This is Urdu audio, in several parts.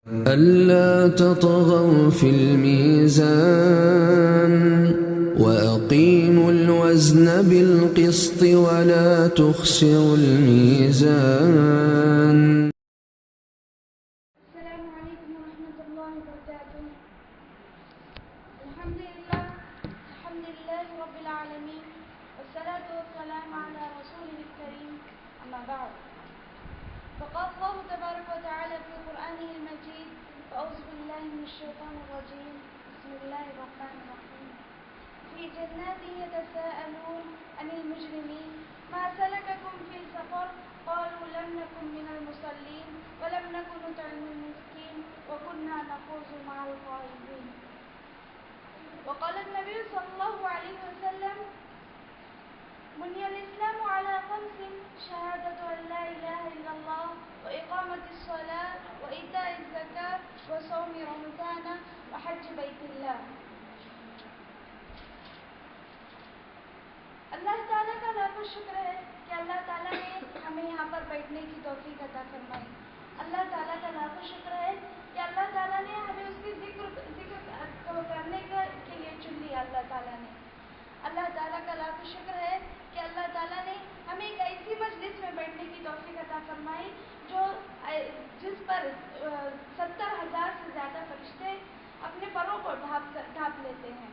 ألا تطغوا في الميزان وأقيموا الوزن بالقسط ولا تخسروا الميزان. السلام عليكم ورحمة الله وبركاته. الحمد لله رب العالمين، والصلاة والسلام على رسوله الكريم، أما بعد. فقال الله تبارك وتعالى في قرآنه المجيد: أعوذ بالله من الشيطان الرجيم، بسم الله الرحمن الرحيم. في جنات يتساءلون عن المجرمين ما سلككم في سقر قالوا لم نكن من المصلين ولم نكن نطعم المسكين وكنا نخوض مع الخائضين. وقال النبي صلى الله عليه وسلم: بني الإسلام على 5: شهادة أن لا إله إلا الله وإقامة الصلاة وإيتاء الزكاة وصوم رمضان وحج بيت الله. اللہ تعالیٰ کا لاکھوں شکر ہے کہ اللہ تعالیٰ نے ہمیں یہاں پر بیٹھنے کی توفیق عطا فرمائی. اللہ تعالیٰ کا لاکھوں شکر ہے کہ اللہ تعالیٰ نے ہمیں اس کی ذکر کرنے کے لیے چن لیا. اللہ تعالیٰ کا لاکھوں شکر ہے کہ اللہ تعالیٰ نے ہمیں ایک ایسی مجلس میں بیٹھنے کی توفیق عطا فرمائی جس پر 70,000 سے زیادہ فرشتے اپنے پروں کو ڈھانپ لیتے ہیں.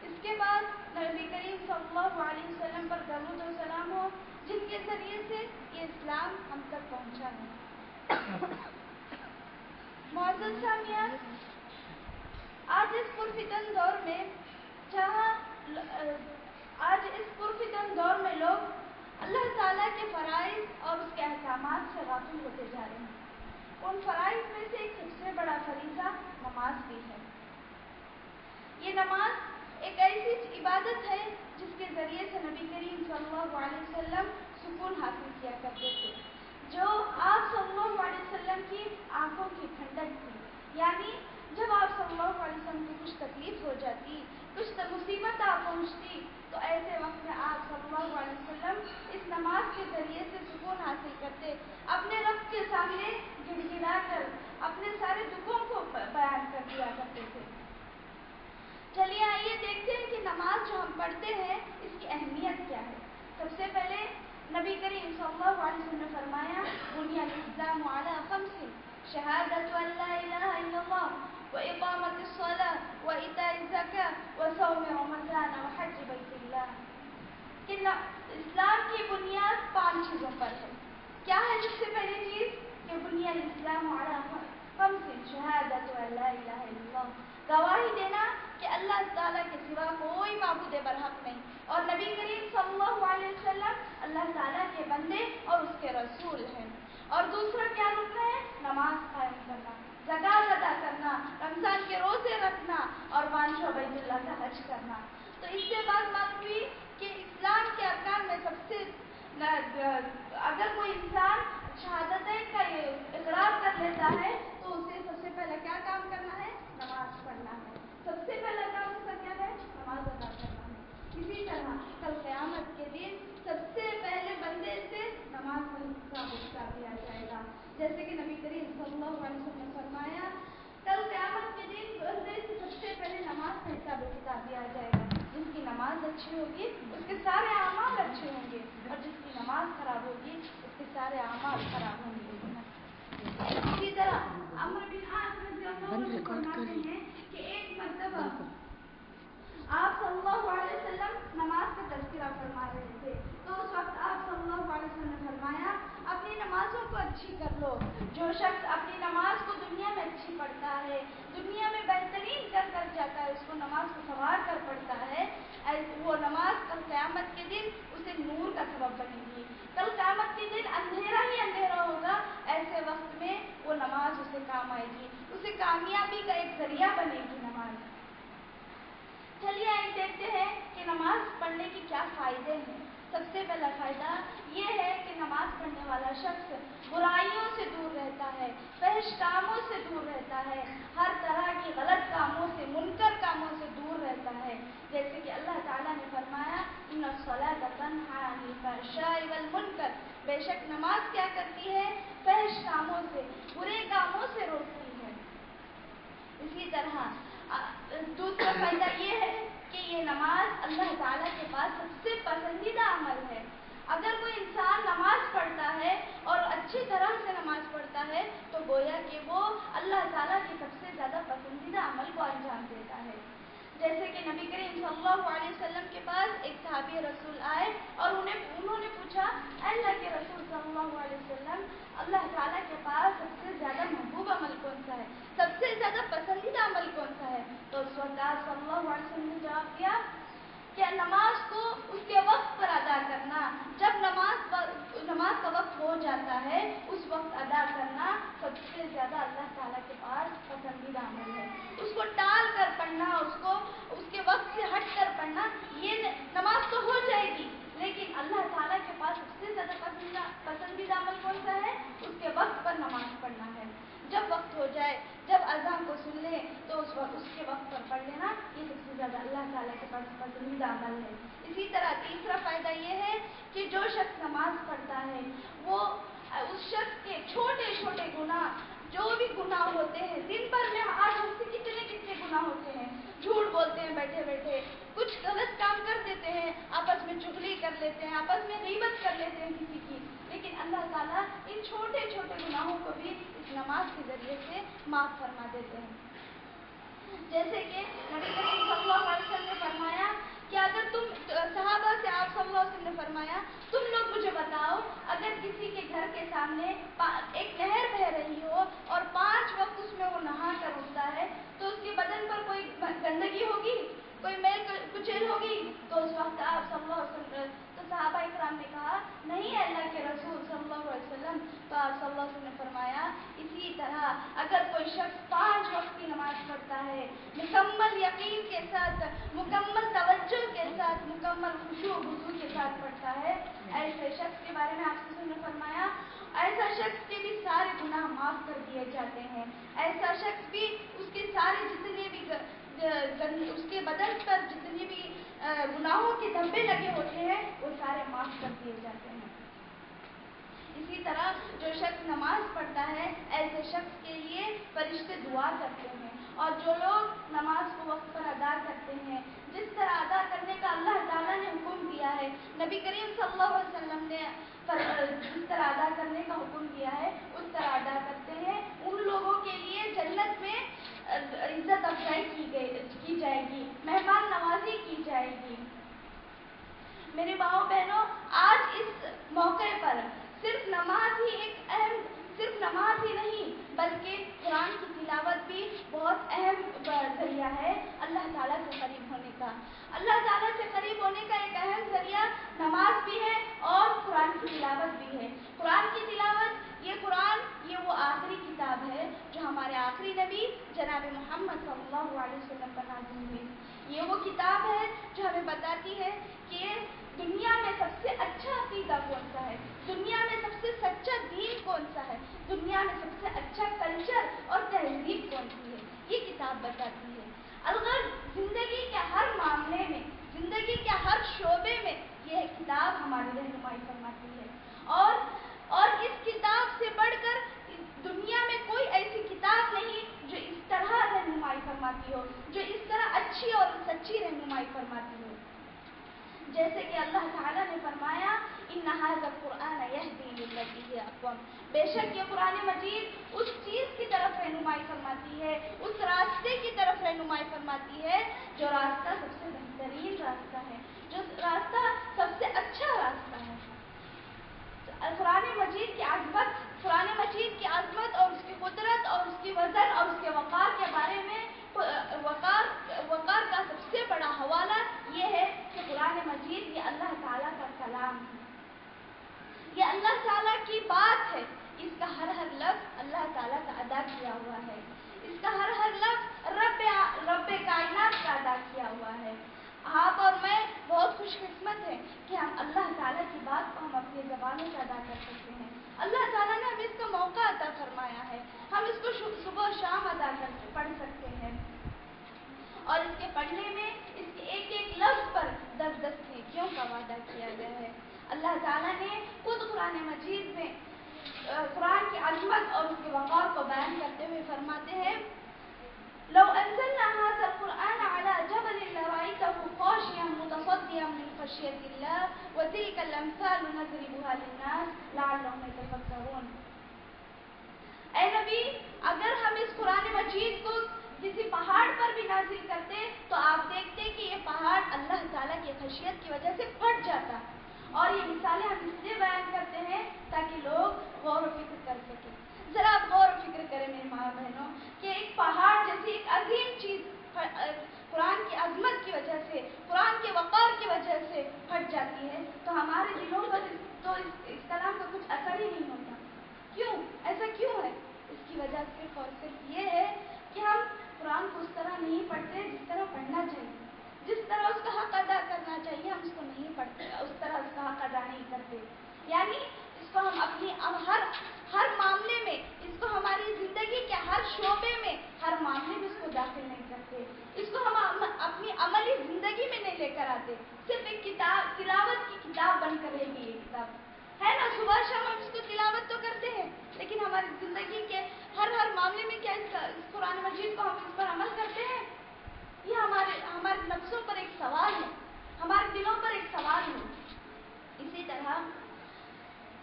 اس کے بعد نبی کریم صلی اللہ علیہ وسلم پر درود و سلام ہو، جن کے ذریعے سے یہ اسلام ہم تک پہنچا ہے. معزز سامعین، آج اس پرفتن دور میں لوگ اللہ تعالیٰ کے فرائض اور اس کے احکامات سے غافل ہوتے جا رہے ہیں. ان فرائض میں سے ایک سب سے بڑا فریضہ نماز بھی ہے. یہ نماز ایک ایسی عبادت ہے جس کے ذریعے سے نبی کریم صلی اللہ علیہ وسلم سکون حاصل کیا کرتے تھے، جو آپ صلی اللہ علیہ وسلم کی آنکھوں کی ٹھنڈک تھی. یعنی جب آپ صلی اللہ علیہ وسلم کی کچھ تکلیف ہو جاتی، کچھ مصیبت آپ پہنچتی، تو ایسے وقت میں آپ صلی اللہ علیہ وسلم اس نماز کے ذریعے سے سکون حاصل کرتے، اپنے رب کے سامنے گڑ گڑا کر اپنے سارے دکھوں کو بیان کر دیا کرتے تھے. چلیے آئیے دیکھتے ہیں کہ نماز جو ہم پڑھتے ہیں اس کی اہمیت کیا ہے. سب سے پہلے نبی کریم صلی اللہ علیہ وسلم نے فرمایا: بنی الاسلام علی 5: شہادت ان لا الہ الا اللہ واقامت الصلاۃ وایتاء الزکاۃ وصوم رمضان وحج بیت اللہ. کہ اسلام کی بنیاد 5 چیزوں پر ہے. کیا ہے سب سے پہلی چیز؟ کہ بنی الاسلام علی 5: شہادت ان لا الہ الا اللہ، گواہی دینا کہ اللہ تعالیٰ کے سوا کوئی معبود برحق نہیں، اور نبی کریم صلی اللہ علیہ وسلم اللہ تعالیٰ کے بندے اور اس کے رسول ہیں. اور دوسرا کیا رکن ہے؟ نماز قائم کرنا، زکوٰۃ ادا کرنا، رمضان کے روزے رکھنا اور بانجھ بیت اللہ کا حج کرنا. تو اس سے بات معلوم ہوئی کہ اسلام کے ارکان میں سب سے اگر کوئی انسان شہادتین کا اقرار کر لیتا ہے تو اسے سب سے پہلے کیا کام کرنا ہے؟ نماز پڑھنا ہے. سب سے پہلا کام اس کا کیا ہے؟ نماز ادا کرنا ہے. اسی طرح کل قیامت کے دن سب سے پہلے بندے سے نماز کا حساب اٹھا دیا جائے گا. جیسے کہ نبی کریم صلی اللہ علیہ وسلم نے فرمایا: کل قیامت کے دن بندے سے سب سے پہلے نماز کا حساب اٹھا دیا جائے گا. جن کی نماز اچھی ہوگی اس کے سارے اعمال اچھے ہوں گے، اور جس کی نماز خراب ہوگی اس کے سارے اعمال خراب ہوں گے. اسی طرح عمرو بن عاص رضی اللہ عنہ فرماتے ہیں کہ ایک مرتبہ آپ صلی اللہ علیہ وسلم نماز کا تذکرہ فرما رہے تھے، تو اس وقت آپ صلی اللہ علیہ وسلم نے فرمایا: اپنی نمازوں کو اچھی کر لو. جو شخص اپنی نماز کو دنیا میں اچھی پڑھتا ہے، دنیا میں بہترین کر جاتا ہے، اس کو نماز کو سنوار کر پڑھتا ہے، وہ نماز کل قیامت کے دن اسے نور کا سبب بنے گی. کل قیامت کے دن اندھیرا ہی اندھیرا ہوگا، ایسے وقت میں وہ نماز اسے کام آئے گی، اسے کامیابی کا ایک ذریعہ بنے گی نماز. چلیے آئے دیکھتے ہیں کہ نماز پڑھنے کی کیا فائدے ہیں. سب سے پہلا فائدہ یہ ہے کہ نماز پڑھنے والا شخص برائیوں سے دور رہتا ہے، فحش کاموں سے دور رہتا ہے، ہر طرح کی غلط کاموں سے، منکر کاموں سے دور رہتا ہے. جیسے کہ اللہ تعالیٰ نے فرمایا: ان الصلاۃ تنہی عن الفحشاء والمنکر، بے شک نماز کیا کرتی ہے؟ فحش کاموں سے، برے کاموں سے روکتی ہے. طرح دوسرا فائدہ یہ ہے کہ یہ نماز اللہ تعالیٰ کے پاس سب سے پسندیدہ عمل ہے. اگر کوئی انسان نماز پڑھتا ہے اور اچھی طرح سے نماز پڑھتا ہے تو گویا کہ وہ اللہ تعالیٰ کے سب سے زیادہ پسندیدہ عمل کو انجام دیتا ہے. جیسے کہ نبی کریم صلی اللہ علیہ وسلم کے پاس ایک صحابی رسول آئے اور انہوں نے پوچھا اللہ کے رسول صلی اللہ علیہ وسلم اللہ تعالیٰ کے پاس سب سے زیادہ محبوب عمل کون سا ہے, سب سے زیادہ پسندیدہ عمل کون سا ہے؟ تو اس وقت آپ صلی اللہ علیہ وسلم نے جواب دیا کہ نماز کو اس کے وقت پر ادا کرنا. جب نماز کا وقت ہو جاتا ہے اس وقت ادا کرنا سب سے زیادہ اللہ تعالیٰ کے پاس پسندیدہ عمل ہے. اس کو ٹال کر پڑھنا, اس کے وقت سے ہٹ کر پڑھنا, یہ نماز تو ہو جائے گی لیکن اللہ تعالیٰ کے پاس سب سے زیادہ پسندیدہ عمل کون سا ہے؟ اس کے وقت پر نماز پڑھنا ہے. جب وقت ہو جائے, جب اذان کو سن لے تو اس کے وقت پر پڑھ لینا, یہ سب سے زیادہ اللہ تعالیٰ کے پاس پسندیدہ عمل ہے. اسی طرح تیسرا فائدہ یہ ہے کہ جو شخص نماز پڑھتا ہے وہ اس شخص کے چھوٹے چھوٹے گناہ, جو بھی گناہ ہوتے ہیں دن بھر میں, آج ہم سے کتنے گناہ ہوتے ہیں, جھوٹ بولتے ہیں بیٹھے بیٹھے, کچھ غلط کام کر دیتے ہیں, آپس میں چغلی کر لیتے ہیں, آپس میں غیبت کر لیتے ہیں کسی کی, لیکن اللہ تعالیٰ ان چھوٹے چھوٹے گناہوں کو بھی اس نماز کے ذریعے سے معاف فرما دیتے ہیں. جیسے کہ نبی کریم صلی اللہ علیہ وسلم نے فرمایا کہ اگر تم صحابہ سے آپ صلی اللہ علیہ وسلم نے فرمایا تم لوگ مجھے بتاؤ اگر کسی کے گھر کے سامنے ایک نہر بہ رہی ہو اور 5 وقت اس میں وہ نہا کر اٹھتا ہے تو اس کے بدن پر کوئی گندگی ہوگی, کوئی میل کچیل ہوگی؟ تو اس وقت آپ صلی اللہ علیہ وسلم, تو صحابہ اکرام نے کہا نہیں اللہ کے رسول صلی اللہ علیہ وسلم. تو آپ صلی اللہ علیہ وسلم نے فرمایا اسی طرح اگر کوئی شخص 5 وقت کی نماز پڑھتا ہے مکمل یقین کے ساتھ, مکمل توجہ کے ساتھ, مکمل خشوع و خضوع کے ساتھ پڑھتا ہے, ایسے شخص کے بارے میں آپ صلی اللہ علیہ وسلم نے فرمایا ایسا شخص کے بھی سارے گناہ معاف کر دیے جاتے ہیں. ایسا شخص بھی اس کے سارے جتنے بھی اس کے بدن پر جتنے بھی گناہوں کے دھبے لگے ہوتے ہیں وہ سارے معاف کر دیے جاتے ہیں. اسی طرح جو شخص نماز پڑھتا ہے ایسے شخص کے لیے فرشتے دعا کرتے ہیں, اور جو لوگ نماز کو وقت پر ادا کرتے ہیں, جس طرح ادا کرنے کا اللہ تعالیٰ نے حکم دیا ہے, نبی کریم صلی اللہ علیہ وسلم نے جس طرح ادا کرنے کا حکم دیا ہے اس طرح ادا کرتے ہیں, ان لوگوں کے لیے جنت میں عزت افزائی کی جائے گی, مہمان نوازی کی جائے گی. میرے بھائیو بہنوں, آج اس موقع پر صرف نماز ہی نہیں بلکہ قرآن کی تلاوت بھی بہت اہم ذریعہ ہے اللہ تعالیٰ سے قریب ہونے کا. اللہ تعالیٰ سے قریب ہونے کا ایک اہم ذریعہ نماز بھی ہے اور قرآن کی تلاوت بھی ہے. قرآن کی تلاوت, یہ وہ آخری کتاب ہے جو ہمارے آخری نبی جناب محمد صلی اللہ علیہ وسلم پر نازل ہوئی. یہ وہ کتاب ہے جو ہمیں بتاتی ہے کہ دنیا میں سب سے اچھا عقیدہ کون سا ہے, دنیا میں سب سے سچا دین کون سا ہے, دنیا میں سب سے اچھا کلچر اور تہذیب کون سی ہے, یہ کتاب بتاتی ہے. اگر زندگی کے ہر معاملے میں, زندگی کے ہر شعبے میں یہ کتاب ہماری رہنمائی فرماتی ہے, اور اس کتاب سے بڑھ کر دنیا میں کوئی ایسی کتاب نہیں جو اس طرح رہنمائی فرماتی ہو, جو اس طرح اچھی اور سچی رہنمائی فرماتی ہو. جیسے کہ اللہ تعالیٰ نے فرمایا ان ھذا القرآن یہدی للتی ہی اقوم, بے شک یہ قرآن مجید اس چیز کی طرف رہنمائی فرماتی ہے, اس راستے کی طرف رہنمائی فرماتی ہے جو راستہ سب سے بہترین راستہ ہے, جو راستہ سب سے اچھا راستہ ہے. قرآن مجید کی عظمت اور اس کی قدرت اور اس کی وزن اور اس کے وقار کے بارے میں وقار کا سب سے بڑا حوالہ یہ ہے کہ قرآن مجید یہ اللہ تعالیٰ کا کلام ہے, یہ اللہ تعالیٰ کی بات ہے. اس کا ہر لفظ اللہ تعالیٰ کا ادا کیا ہوا ہے, اس کا ہر لفظ رب کائنات کا ادا کیا ہوا ہے. آپ اور میں بہت خوش قسمت ہیں کہ ہم اللہ تعالیٰ کی بات کو ہم اپنی زبانوں سے ادا کر سکتے ہیں. اللہ تعالیٰ نے ہمیں اس کا موقع عطا فرمایا ہے, ہم اس کو صبح و شام ادا کر کے پڑھ سکتے ہیں, اور اس کے پڑھنے میں اس کے ایک ایک لفظ پر 10 نیکیوں کا وعدہ کیا گیا ہے. اللہ تعالیٰ نے خود قرآن مجید میں قرآن کی عظمت اور اس کے وقار کو بیان کرتے ہوئے فرماتے ہیں لو ان الأمثال نضربها للناس لعلهم يتفكرون۔ اے نبی، اگر ہم اس قرآن مجید کو کسی پہاڑ پر بھی نازل کرتے تو آپ دیکھتے کہ یہ پہاڑ اللہ تعالیٰ کی خشیت کی وجہ سے پھٹ جاتا۔ اور یہ مثالیں ہم اس لیے بیان کرتے ہیں تاکہ لوگ غور و فکر کر سکیں۔ ذرا آپ غور و فکر کریں میری ماں بہنوں کہ ایک پہاڑ جیسی ایک عظیم چیز قرآن کی عظمت کی وجہ سے، قرآن کے وقار کی وجہ سے پھٹ جاتی ہے تو ہمارے دلوں پر تو اس کلام کا کچھ اثر ہی نہیں ہوتا۔ کیوں؟ ایسا کیوں ہے؟ اس کی وجہ صرف اور صرف یہ ہے کہ ہم قرآن کو اس طرح نہیں پڑھتے جس طرح پڑھنا چاہیے، جس طرح اس کا حق ادا کرنا چاہیے ہم اس کو نہیں پڑھتے، اس طرح اس کا حق ادا نہیں کرتے۔ یعنی اس کو ہم اپنی ہر معاملے میں، اس کو ہماری زندگی کے ہر شعبے میں، ہر معاملے میں اس کو داخل نہیں کرتے، اس کو ہم اپنی عملی زندگی میں نہیں لے کر آتے۔ صرف ایک کتاب، تلاوت کی کتاب بن کر رہے گی یہ کتاب ہے نا، صبح شام ہم اس کو تلاوت تو کرتے ہیں لیکن ہماری زندگی کے ہر معاملے میں کیا اس قرآن مجید کو ہم اس پر عمل کرتے ہیں؟ یہ ہمارے نفسوں پر ایک سوال ہے، ہمارے دلوں پر ایک سوال ہے۔ اسی طرح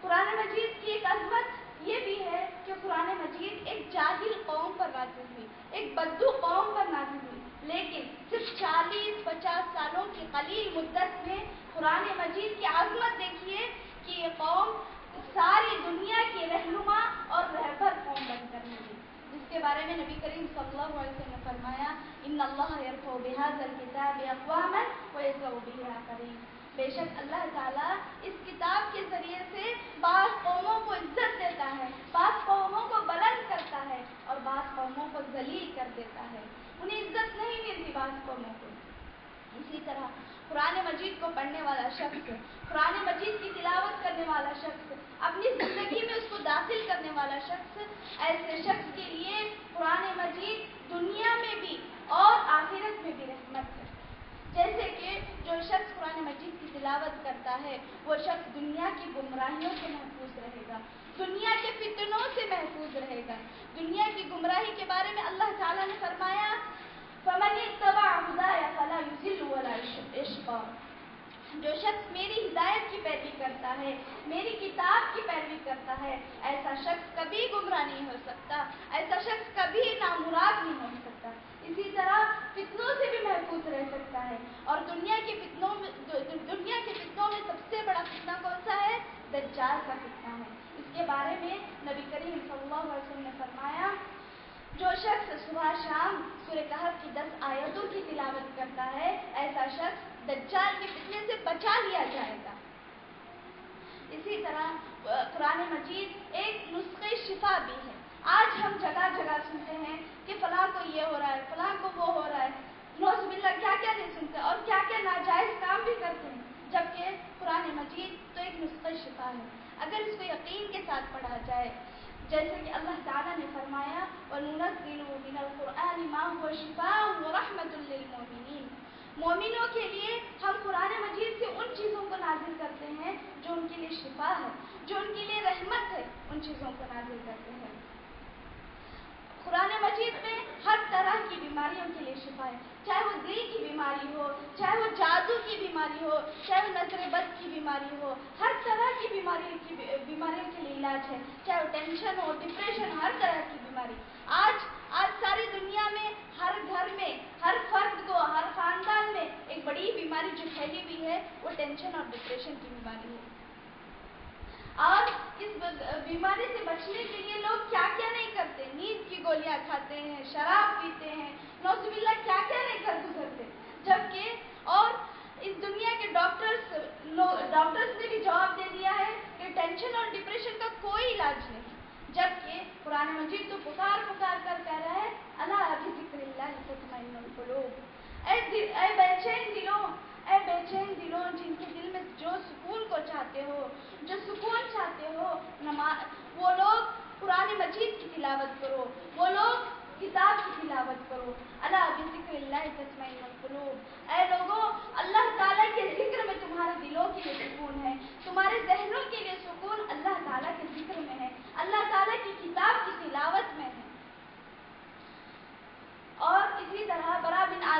قرآن مجید کی ایک عظمت یہ بھی ہے کہ قرآن مجید ایک جاہل قوم پر نازل ہوئی، ایک بدو قوم پر نازل ہوئی، لیکن صرف 40-50 سالوں کی قلیل مدت میں قرآن مجید کی عظمت دیکھیے کہ یہ قوم ساری دنیا کی رہنما اور رہبر قوم بن کر نکلی، جس کے بارے میں نبی کریم صلی اللہ علیہ وسلم نے فرمایا ان اللہ یرفع بہذا الکتاب اقواما ویضع بہ آخرین۔ بے شک اللہ تعالیٰ اس کتاب کے ذریعے سے بعض قوموں کو عزت دیتا ہے، بعض قوموں کو بلند کرتا ہے اور بعض قوموں کو ذلیل کر دیتا ہے، انہیں عزت نہیں ملتی بعض قوموں کو۔ اسی طرح قرآن مجید کو پڑھنے والا شخص، قرآن مجید کی تلاوت کرنے والا شخص، اپنی زندگی میں اس کو داخل کرنے والا شخص، ایسے شخص کے لیے قرآن مجید دنیا میں بھی اور آخرت میں بھی رحمت ہے۔ جیسے کہ جو شخص قرآن مجید کی تلاوت کرتا ہے وہ شخص دنیا کی گمراہیوں سے محفوظ رہے گا، دنیا کے فتنوں سے محفوظ رہے گا۔ دنیا کی گمراہی کے بارے میں اللہ تعالیٰ نے فرمایا فَمَنِ اتَّبَعَ هُدَايَ فَلَا يُضِلُّ وَلَا يَشْقَىٰ۔ جو شخص میری ہدایت کی پیروی کرتا ہے، میری کتاب کی پیروی کرتا ہے، ایسا شخص کبھی گمراہ نہیں ہو سکتا، ایسا شخص کبھی نامراد نہیں ہو سکتا۔ اسی طرح فتنوں سے بھی محفوظ رہ سکتا ہے۔ اور دنیا کے فتنوں میں سب سے بڑا فتنہ کون سا ہے؟ دجال کا فتنہ ہے۔ اس کے بارے میں نبی کریم صلی اللہ علیہ وسلم نے فرمایا جو شخص صبح شام سورہ کہف کی 10 آیتوں کی تلاوت کرتا ہے ایسا شخص دجال کے فتنے سے بچا لیا جائے گا۔ اسی طرح قرآن مجید ایک نسخہ شفا بھی ہے۔ آج ہم جگہ جگہ سنتے ہیں کہ فلاں کو یہ ہو رہا ہے، فلاں کو وہ ہو رہا ہے، نعوذ باللہ کیا کیا نہیں سنتے اور کیا کیا ناجائز کام بھی کرتے ہیں، جبکہ قرآن مجید تو ایک نسخہ شفا ہے اگر اس کو یقین کے ساتھ پڑھا جائے۔ جیسے کہ اللہ تعالیٰ نے فرمایا وَنُنَزِّلُ مِنَ الْقُرْآنِ مَا هُوَ شِفَاءٌ وَرَحْمَةٌ لِّلْمُؤْمِنِينَ۔ مومنوں کے لیے ہم قرآن مجید سے ان چیزوں کو نازل کرتے ہیں جو ان کے لیے شفا ہے، جو ان کے لیے رحمت ہے، ان چیزوں کو نازل کرتے ہیں۔ قرآن مجید میں ہر طرح کی بیماریوں کے لیے شفا ہے، چاہے وہ دل کی بیماری ہو، چاہے وہ جادو کی بیماری ہو، چاہے وہ نظر بد کی بیماری ہو، ہر طرح کی بیماریوں کے لیے علاج ہے، چاہے وہ ٹینشن ہو، ڈپریشن، ہر طرح کی بیماری۔ آج ساری دنیا میں ہر گھر میں، ہر فرد کو، ہر خاندان میں ایک بڑی بیماری جو پھیلی ہوئی ہے وہ ٹینشن اور ڈپریشن کی بیماری ہے۔ اور اس بیماری سے بچنے کے لیے لوگ کیا کیا نہیں کرتے، نیند کی گولیاں کھاتے ہیں، شراب پیتے ہیں، نعوذ باللہ کیا کیا نہیں کر گزرتے، جبکہ اور اس دنیا کے ڈاکٹرز نے بھی جواب دے دیا ہے کہ ٹینشن اور ڈپریشن کا کوئی علاج نہیں، جبکہ قرآن مجید تو پکار پکار کر کہہ رہا ہے الا بذکر اللہ تطمئن القلوب۔ اے بے چین دلوں جن کے دل میں جو سکون کو چاہتے ہو، جو سکون چاہتے ہو، وہ لوگ قرآن مجید کی تلاوت کرو، وہ لوگ کتاب کی تلاوت کرو۔ الا بذکر اللہ تطمئن القلوب۔ اے لوگوں، اللہ تعالیٰ کے ذکر میں تمہارے دلوں کے لیے سکون ہے، تمہارے ذہنوں کے لیے سکون اللہ تعالیٰ کے ذکر میں ہے، اللہ تعالیٰ کی کتاب کی تلاوت میں ہے۔ اور اسی طرح برا بن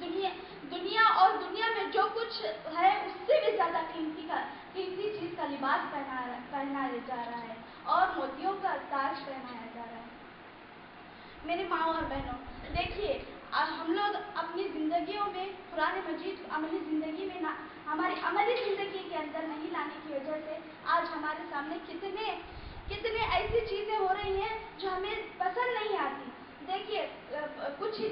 دنیا اور دنیا میں جو کچھ ہے اس سے بھی زیادہ قیمتی چیز کا لباس پہنایا جا رہا ہے اور موتیوں کا تاج پہنایا جا رہا ہے۔ میرے ماں اور بہنوں، دیکھیے ہم لوگ اپنی زندگیوں میں قرآن مجید عملی زندگی میں ہماری عملی زندگی کے اندر نہیں لانے کی وجہ سے آج ہمارے سامنے کتنے ایسی چیزیں ہو رہی ہیں جو ہمیں پسند نہیں آتی۔ دیکھیے کچھ ہی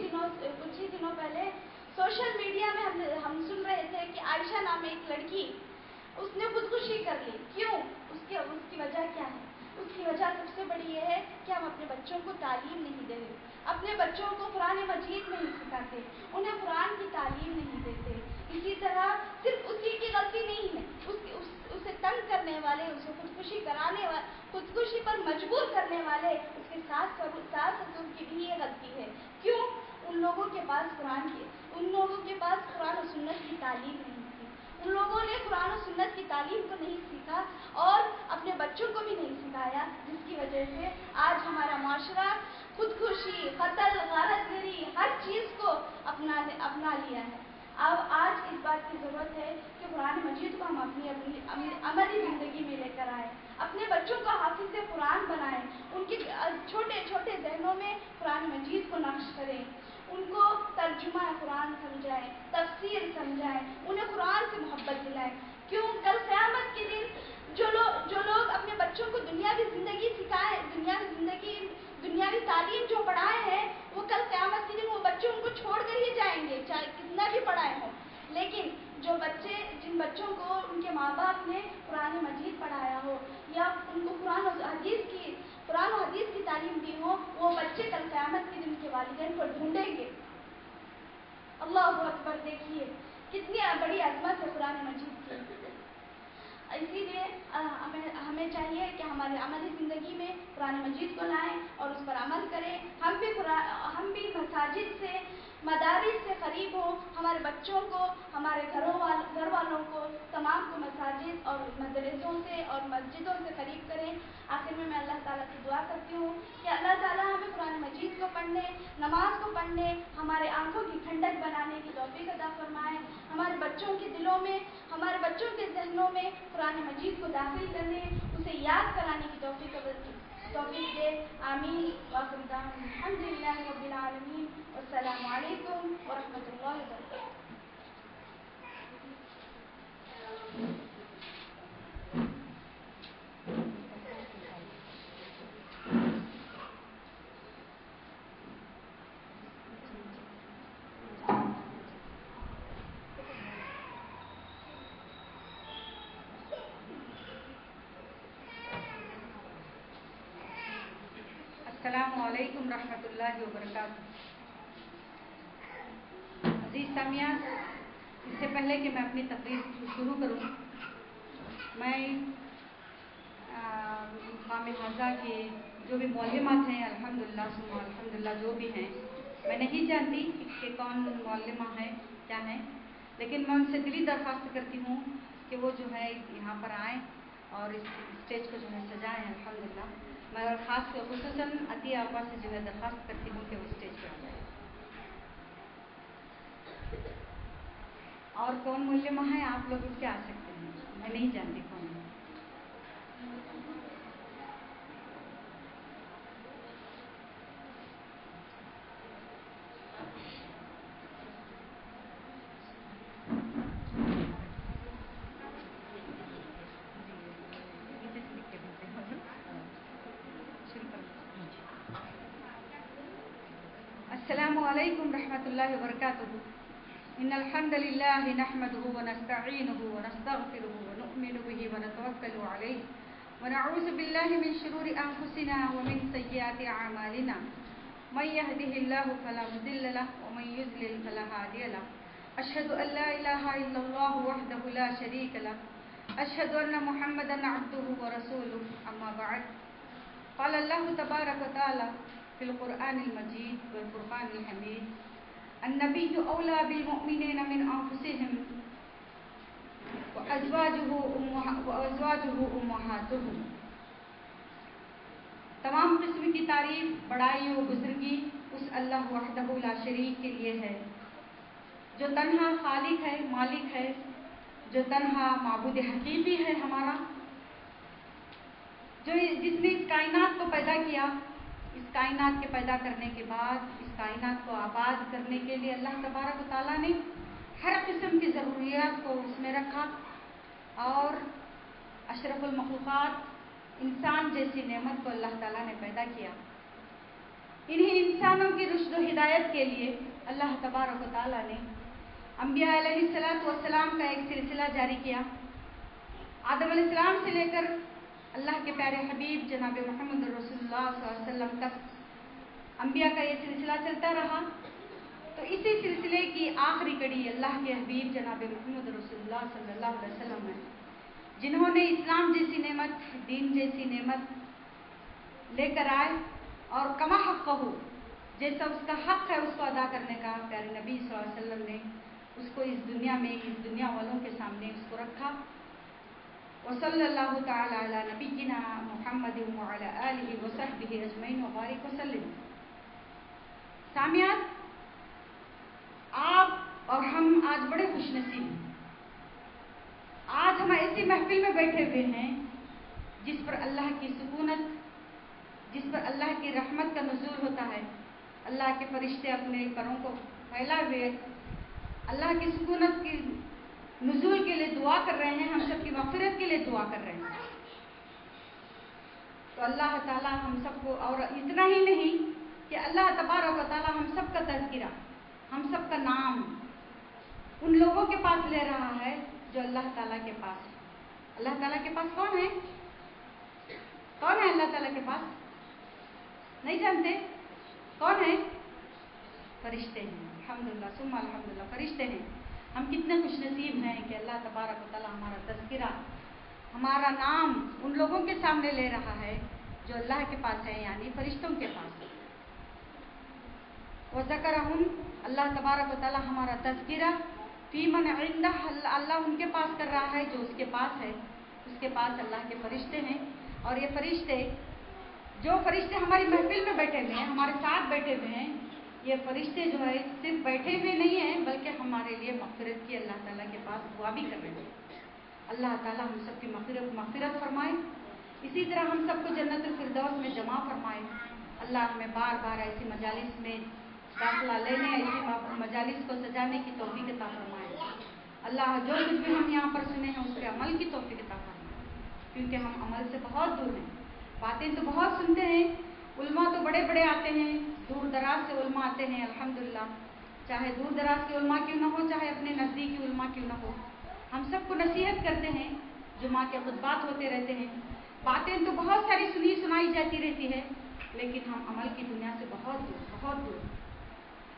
دنوں پہلے سوشل میڈیا میں ہم سن رہے تھے کہ عائشہ نام ایک لڑکی، اس نے خودکشی کر لی۔ کیوں؟ اس کی وجہ کیا ہے؟ اس کی وجہ سب سے بڑی یہ ہے کہ ہم اپنے بچوں کو تعلیم نہیں دے رہے، اپنے بچوں کو قرآن مجید نہیں سکھاتے، انہیں قرآن کی تعلیم نہیں دیتے۔ اسی طرح صرف اسی کی غلطی نہیں ہے، اسے تنگ کرنے والے، اسے خودکشی پر مجبور کرنے والے اس کے ساس سسر کی بھی یہ غلطی ہے۔ کیوں؟ ان لوگوں کے پاس قرآن و سنت کی تعلیم نہیں تھی، ان لوگوں نے قرآن و سنت کی تعلیم کو نہیں سیکھا اور اپنے بچوں کو بھی نہیں سکھایا، جس کی وجہ سے آج ہمارا معاشرہ خودکشی، قتل، غارت گری ہر چیز کو اپنا لیا ہے۔ اب آج اس بات کی ضرورت ہے کہ قرآن مجید کو ہم اپنی عملی زندگی میں لے کر آئیں، اپنے بچوں کو حافظ قرآن بنائیں، ان کے چھوٹے چھوٹے ذہنوں میں قرآن مجید کو نقش کریں، ان کو ترجمہ قرآن سمجھائیں، تفسیر سمجھائیں، انہیں قرآن سے محبت دلائیں۔ کیوں؟ کل قیامت کے دن جو لوگ اپنے بچوں کو دنیاوی زندگی سکھائیں، دنیاوی تعلیم جو پڑھائے ہیں، وہ کل قیامت کے دن وہ بچے ان کو چھوڑ کر ہی جائیں گے، چاہے کتنا بھی پڑھائے ہوں۔ لیکن جن بچوں کو ان کے ماں باپ نے قرآن مجید پڑھایا ہو یا ان کو قرآن و حدیث کی تعلیم دی ہو، وہ بچے کل قیامت کے دن کے والدین کو ڈھونڈیں گے۔ اللہ اکبر! دیکھیے کتنی بڑی عظمت ہے قرآن مجید کی۔ اسی لیے ہمیں چاہیے کہ ہماری عملی زندگی میں قرآن مجید کو لائیں اور اس پر عمل کریں۔ ہم بھی مساجد سے، مدارس سے قریب ہوں، ہمارے بچوں کو، ہمارے گھر والوں کو، تمام کو مساجد اور مدرسوں سے اور مسجدوں سے قریب کریں۔ آخر میں اللہ تعالیٰ سے دعا کرتی ہوں کہ اللہ تعالیٰ ہمیں قرآن مجید کو پڑھنے، نماز کو پڑھنے، ہمارے آنکھوں کی ٹھنڈک بنانے کی توفیق عطا فرمائے، ہمارے بچوں کے دلوں میں، ہمارے بچوں کے ذہنوں میں قرآن مجید کو داخل کرنے، اسے یاد کرانے کی توفیق دے۔ آمین۔ وآخر دعوانا الحمد للہ رب العالمین، والسلام علیکم ورحمۃ اللہ وبرکاتہ۔ السلام علیکم رحمۃ اللہ وبرکاتہ۔ عزیز سامعین، اس سے پہلے کہ میں اپنی تقریر شروع کروں، میں مقام حاضہ کے جو بھی معلمات ہیں، الحمدللہ ثم الحمدللہ جو بھی ہیں، میں نہیں جانتی کہ کون معلمہ ہیں کیا ہیں، لیکن میں ان سے دلی درخواست کرتی ہوں کہ وہ جو ہے یہاں پر آئیں اور اس اسٹیج کو جو ہے سجائیں۔ الحمدللہ میں خصوصاً عطیہ آپا سے جو ہے درخواست کرتی ہوں کہ وہ اسٹیج پہ آ جائیں۔ اور کون معلمہ ہیں آپ لوگ اس کے آ سکتے ہیں، میں نہیں جانتی کون ہے۔ السلام علیکم رحمۃ اللہ وبرکاتہ۔ ان الحمد للہ نحمده ونستعینه ونستغفره ونؤمن به ونتوکل علیہ ونعوذ باللہ من شرور انفسنا ومن سیئات اعمالنا، من يهده الله فلا مضل له ومن يضلل فلا هادي له، اشهد ان لا اله الا الله وحده لا شريك له، اشهد ان محمدا عبده ورسوله، اما بعد، قال الله تبارک وتعالى في القرآن المجيد والفرقان الحميد: النبي أولى بالمؤمنين من أنفسهم وأزواجه أمهاتهم۔ تمام قسم کی تعریف، بڑائی و بزرگی اس اللہ وحدہ لا شریک کے لیے ہے، جو تنہا خالق ہے، مالک ہے، جو تنہا معبود حقیقی ہے ہمارا، جس نے اس کائنات کو پیدا کیا. اس کائنات کے پیدا کرنے کے بعد اس کائنات کو آباد کرنے کے لیے اللہ تبارک و تعالیٰ نے ہر قسم کی ضروریات کو اس میں رکھا، اور اشرف المخلوقات انسان جیسی نعمت کو اللہ تعالیٰ نے پیدا کیا. انہیں انسانوں کی رشد و ہدایت کے لیے اللہ تبارک و تعالیٰ نے انبیاء علیہ السلام کا ایک سلسلہ جاری کیا. آدم علیہ السلام سے لے کر اللہ کے پیارے حبیب جناب محمد رسول اللہ صلی اللہ علیہ وسلم تک انبیاء کا یہ سلسلہ چلتا رہا. تو اسی سلسلے کی آخری کڑی اللہ کے حبیب جناب محمد رسول اللہ صلی اللہ علیہ وسلم ہے، جنہوں نے اسلام جیسی نعمت، دین جیسی نعمت لے کر آئے، اور کما حق ہو، جیسا اس کا حق ہے اس کو ادا کرنے کا پیارے نبی صلی اللہ علیہ وسلم نے اس کو اس دنیا میں، اس دنیا والوں کے سامنے اس کو رکھا. وصلی اللہ تعالی علی نبینا محمد وعلی آلہ وصحبہ اجمعین وبارک وسلم. سامعین، آپ اور ہم آج بڑے خوش نصیب ہیں. آج ہم ایسی محفل میں بیٹھے ہوئے ہیں جس پر اللہ کی سکونت، جس پر اللہ کی رحمت کا نزول ہوتا ہے. اللہ کے فرشتے اپنے پروں کو پھیلائے ہوئے اللہ کی سکونت کی نزول کے لیے دعا کر رہے ہیں، ہم سب کی مغفرت کے لیے دعا کر رہے ہیں. تو اللہ تعالیٰ ہم سب کو، اور اتنا ہی نہیں کہ اللہ تبارک و تعالیٰ ہم سب کا تذکرہ، ہم سب کا نام ان لوگوں کے پاس لے رہا ہے جو اللہ تعالیٰ کے پاس ہے. اللہ تعالیٰ کے پاس کون ہے؟ کون ہے اللہ تعالیٰ کے پاس؟ نہیں جانتے کون ہے؟ فرشتے ہیں. الحمدللہ ثم الحمدللہ، فرشتے ہیں. ہم کتنے خوش نصیب ہیں کہ اللہ تبارک و تعالیٰ ہمارا تذکرہ، ہمارا نام ان لوگوں کے سامنے لے رہا ہے جو اللہ کے پاس ہے، یعنی فرشتوں کے پاس. وذکرہم، اللہ تبارک و تعالیٰ ہمارا تذکرہ فی من عندہ، اللہ ان کے پاس کر رہا ہے جو اس کے پاس ہے. اس کے پاس اللہ کے فرشتے ہیں. اور یہ فرشتے، جو فرشتے ہماری محفل میں بیٹھے ہوئے ہیں، ہمارے ساتھ بیٹھے ہوئے ہیں، یہ فرشتے جو ہے صرف بیٹھے ہوئے نہیں ہیں بلکہ ہمارے لیے مغفرت کی اللہ تعالیٰ کے پاس دعا بھی کر رہے ہیں. اللہ تعالیٰ ہم سب کی مغفرت فرمائے. اسی طرح ہم سب کو جنت الفردوس میں جمع فرمائے. اللہ ہمیں بار بار ایسی مجالس میں داخلہ لینے، ایسی مجالس کو سجانے کی توفیق عطا فرمائے. اللہ جو کچھ بھی ہم یہاں پر سنے ہیں اس کے عمل کی توفیق عطا فرمائے، کیونکہ ہم عمل سے بہت دور ہیں. باتیں تو بہت سنتے ہیں، علماء تو بڑے بڑے آتے ہیں، دور دراز سے علماء آتے ہیں. الحمدللہ، چاہے دور دراز کے علماء کیوں نہ ہو، چاہے اپنے نزدیکی علماء کیوں نہ ہو، ہم سب کو نصیحت کرتے ہیں. جمعہ کے خطبات ہوتے رہتے ہیں، باتیں تو بہت ساری سنائی جاتی رہتی ہے، لیکن ہم عمل کی دنیا سے بہت دور، بہت دور.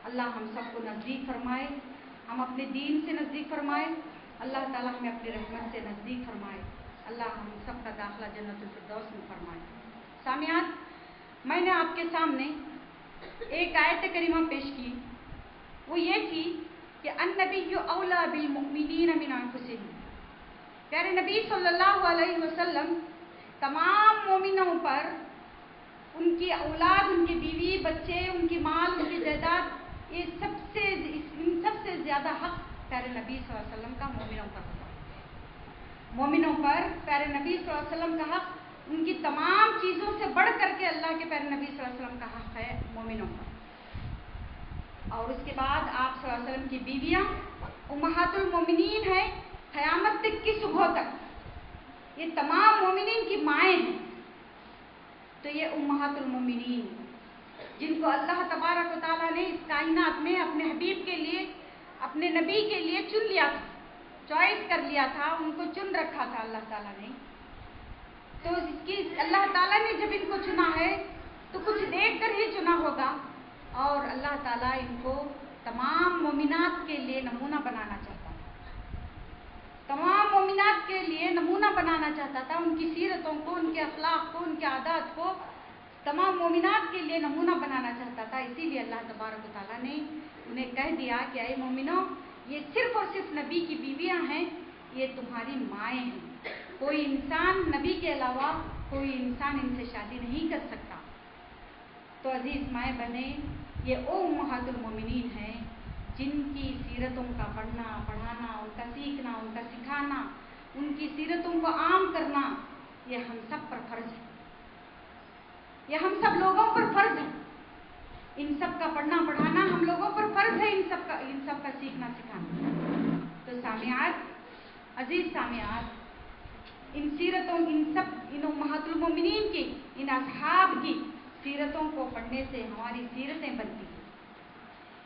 اللہ ہم سب کو نزدیک فرمائے، ہم اپنے دین سے نزدیک فرمائے. اللہ تعالیٰ ہمیں اپنی رحمت سے نزدیک فرمائے. اللہ ہم سب کا داخلہ جنت الفردوس میں فرمائے. سامعین، میں نے آپ کے سامنے ایک آیت کریمہ پیش کی، وہ یہ تھی کہ النبی اولیٰ بالمؤمنین من انفسہم. پیارے نبی صلی اللہ علیہ وسلم تمام مومنوں پر، ان کی اولاد، ان کی بیوی بچے، ان کی مال، ان کی جائیداد، یہ ان سب سے زیادہ حق پیارے نبی صلی اللہ علیہ وسلم کا مومنوں پر ہوتا ہے. مومنوں پر پیارے نبی صلی اللہ علیہ وسلم کا حق ان کی تمام چیزوں سے بڑھ کر کے اللہ کے پیارے نبی صلی اللہ علیہ وسلم کا حق ہے مومنوں پر. اور اس کے بعد آپ صلی اللہ علیہ وسلم کی بیویاں امہات المومنین ہیں قیامت تک کی صبح تک. یہ تمام مومنین کی مائیں ہیں. تو یہ امہات المومنین جن کو اللہ تبارک و تعالیٰ نے اس کائنات میں اپنے حبیب کے لیے، اپنے نبی کے لیے چن لیا تھا، چوائس کر لیا تھا، ان کو چن رکھا تھا اللہ تعالیٰ نے. تو اس کی اللہ تعالیٰ نے جب ان کو چنا ہے تو کچھ دیکھ کر ہی چنا ہوگا، اور اللہ تعالیٰ ان کو تمام مومنات کے لیے نمونہ بنانا چاہتا تھا. تمام مومنات کے لیے نمونہ بنانا چاہتا تھا، ان کی سیرتوں کو، ان کے اخلاق کو، ان کے عادات کو تمام مومنات کے لیے نمونہ بنانا چاہتا تھا. اسی لیے اللہ تبارک و تعالیٰ نے انہیں کہہ دیا کہ اے مومنوں، یہ صرف اور صرف نبی کی بیویاں ہیں، یہ تمہاری مائیں ہیں. کوئی انسان نبی کے علاوہ کوئی انسان ان سے شادی نہیں کر سکتا. تو عزیز مائیں بہنیں، یہ او امہات المومنین ہیں جن کی سیرتوں کا پڑھنا پڑھانا، ان کا سیکھنا، ان کا سکھانا، ان کی سیرتوں کو عام کرنا یہ ہم سب پر فرض ہے، یہ ہم سب لوگوں پر فرض ہے۔ ان سب کا پڑھنا پڑھانا ہم لوگوں پر فرض ہے، ان سب کا سیکھنا سکھانا۔ تو سامعات، عزیز سامعات، ان سیرتوں، ان امہات المومنین کی، ان اصحاب کی سیرتوں کو پڑھنے سے ہماری سیرتیں بنتی ہیں۔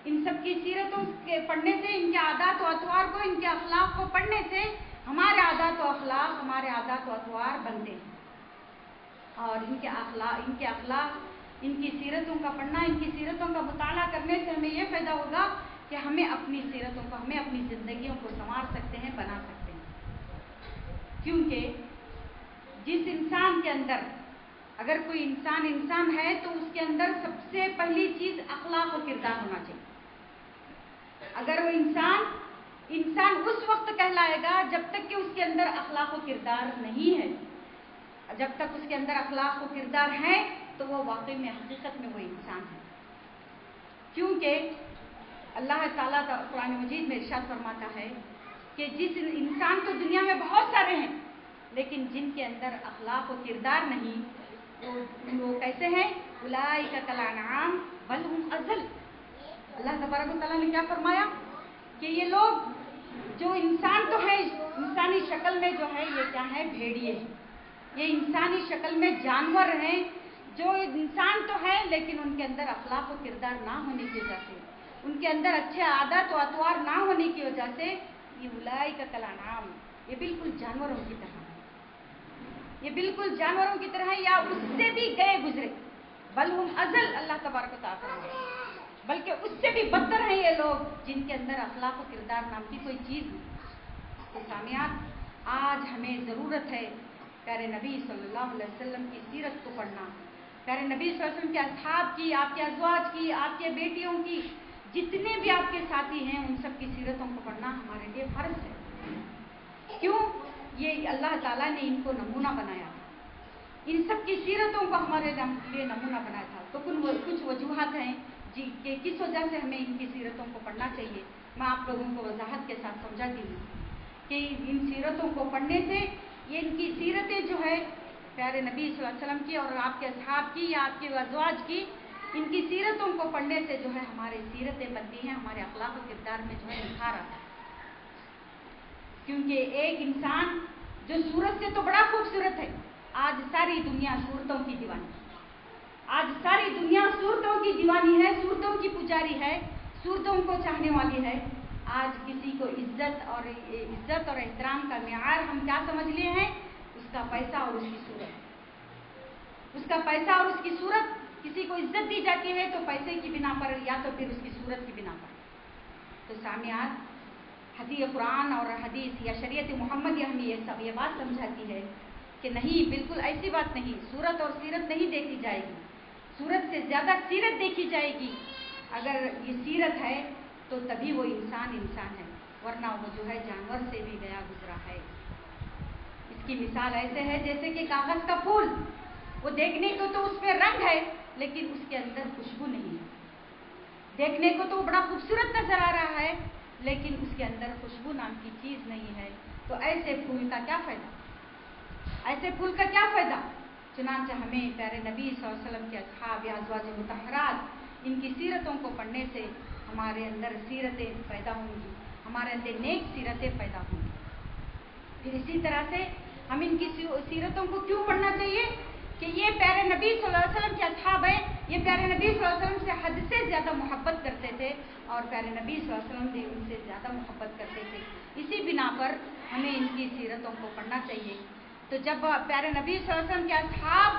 ان سب کی سیرتوں کے پڑھنے سے، ان کے عادات و اطوار کو، ان کے اخلاق کو پڑھنے سے ہمارے عادات و اخلاق، ہمارے عادات و اطوار بنتے ہیں۔ اور ان کے اخلاق، ان کی سیرتوں کا پڑھنا، ان کی سیرتوں کا مطالعہ کرنے سے ہمیں یہ فائدہ ہوگا کہ ہمیں اپنی سیرتوں کو، ہمیں اپنی زندگیوں کو سنوار سکتے ہیں، بنا سکتے ہیں۔ کیونکہ جس انسان کے اندر، اگر کوئی انسان ہے تو اس کے اندر سب سے پہلی چیز اخلاق و کردار ہونا چاہیے۔ اگر وہ انسان اس وقت کہلائے گا جب تک کہ اس کے اندر اخلاق و کردار نہیں ہے۔ جب تک اس کے اندر اخلاق و کردار ہے تو وہ واقعی میں، حقیقت میں وہ انسان ہے۔ کیونکہ اللہ تعالیٰ قرآن مجید میں ارشاد فرماتا ہے کہ جس انسان تو دنیا میں بہت سارے ہیں، لیکن جن کے اندر اخلاق و کردار نہیں، وہ کیسے ہیں؟ اولئک کالانعام بل هم اضل۔ اللہ تبارک و تعالیٰ نے کیا فرمایا کہ یہ لوگ جو انسان تو ہے، انسانی شکل میں جو ہے، یہ کیا ہے؟ بھیڑیے ہیں۔ یہ انسانی شکل میں جانور ہیں، جو انسان تو ہے لیکن ان کے اندر اخلاق و کردار نہ ہونے کی وجہ سے، ان کے اندر اچھے عادات و اطوار نہ ہونے کی وجہ سے، یہ اولئک کالانعام، یہ بالکل جانوروں کی طرح ہے، یہ بالکل جانوروں کی طرح ہے، یا اس سے بھی گئے گزرے۔ بل هم اضل، اللہ تبارک و تعالیٰ فرماتا ہے، بلکہ اس سے بھی بدتر ہیں یہ لوگ جن کے اندر اخلاق و کردار نام کی کوئی چیز نہیں۔ تو سامعات، آج ہمیں ضرورت ہے پیارے نبی صلی اللہ علیہ وسلم کی سیرت کو پڑھنا، پیارے نبی صلی اللہ علیہ وسلم کے اصحاب کی، آپ کے ازواج کی، آپ کے بیٹیوں کی، جتنے بھی آپ کے ساتھی ہیں، ان سب کی سیرتوں کو پڑھنا ہمارے لیے فرض ہے۔ کیوں؟ یہ اللہ تعالیٰ نے ان کو نمونہ بنایا تھا، ان سب کی سیرتوں کو ہمارے لیے نمونہ بنایا تھا۔ تو کچھ وجوہات ہیں کہ کس وجہ سے ہمیں ان کی سیرتوں کو پڑھنا چاہیے۔ میں آپ لوگوں کو وضاحت کے ساتھ سمجھاتی ہوں کہ ان سیرتوں کو پڑھنے سے، یہ ان کی سیرتیں جو ہے پیارے نبی صلی اللہ علیہ وسلم کی اور آپ کے اصحاب کی یا آپ کے ازواج کی، ان کی سیرتوں کو پڑھنے سے جو ہے ہماری سیرتیں بنتی ہیں، ہمارے اخلاق و کردار میں جو ہے نکھار آتا ہے۔ کیونکہ ایک انسان جو صورت سے تو بڑا خوبصورت ہے، آج ساری دنیا صورتوں کی دیوانی، آج ساری دنیا صورتوں کی دیوانی ہے، صورتوں کی پجاری ہے، صورتوں کو چاہنے والی ہے۔ آج کسی کو عزت اور احترام کا معیار ہم کیا سمجھ لیے ہیں؟ اس کا پیسہ اور اس کی صورت، اس کا پیسہ اور اس کی صورت۔ کسی کو عزت دی جاتی ہے تو پیسے کی بنا پر یا تو پھر اس کی صورت کی بنا پر۔ تو سامعات، حدیث قرآن اور حدیث یا شریعت محمد ہمیں یہ بات سمجھاتی ہے کہ نہیں، بالکل ایسی بات نہیں، صورت اور سیرت نہیں دیکھی جائے گی، صورت سے زیادہ سیرت دیکھی جائے گی۔ اگر یہ سیرت ہے تو تبھی وہ انسان ہے، ورنہ وہ جو ہے جانور سے بھی گیا گزرا ہے۔ اس کی مثال ایسے ہے جیسے کہ کاغذ کا پھول، وہ دیکھنے کو تو اس پہ رنگ ہے لیکن اس کے اندر خوشبو نہیں ہے۔ دیکھنے کو تو بڑا خوبصورت نظر آ رہا ہے لیکن اس کے اندر خوشبو نام کی چیز نہیں ہے۔ تو ایسے پھول کا کیا فائدہ؟ ایسے پھول کا کیا فائدہ؟ چنانچہ ہمیں پیارے نبی صلی اللہ علیہ وسلم کے اصحاب یا ازواج مطہرات، ان کی سیرتوں کو پڑھنے سے ہمارے اندر سیرتیں پیدا ہوں گی، ہمارے اندر نیک سیرتیں پیدا ہوں گی۔ پھر اسی طرح سے ہم ان کی سیرتوں کو کیوں پڑھنا چاہیے؟ کہ یہ پیارے نبی صلی اللہ علیہ وسلم کے اصحاب ہیں، یہ پیارے نبی صلی اللہ علیہ وسلم سے حد سے زیادہ محبت کرتے تھے اور پیارے نبی صلی اللہ علیہ وسلم بھی ان سے زیادہ محبت کرتے تھے۔ اسی بنا پر ہمیں ان کی سیرتوں کو پڑھنا چاہیے۔ تو جب پیارے نبی صلی اللہ علیہ وسلم کے اصحاب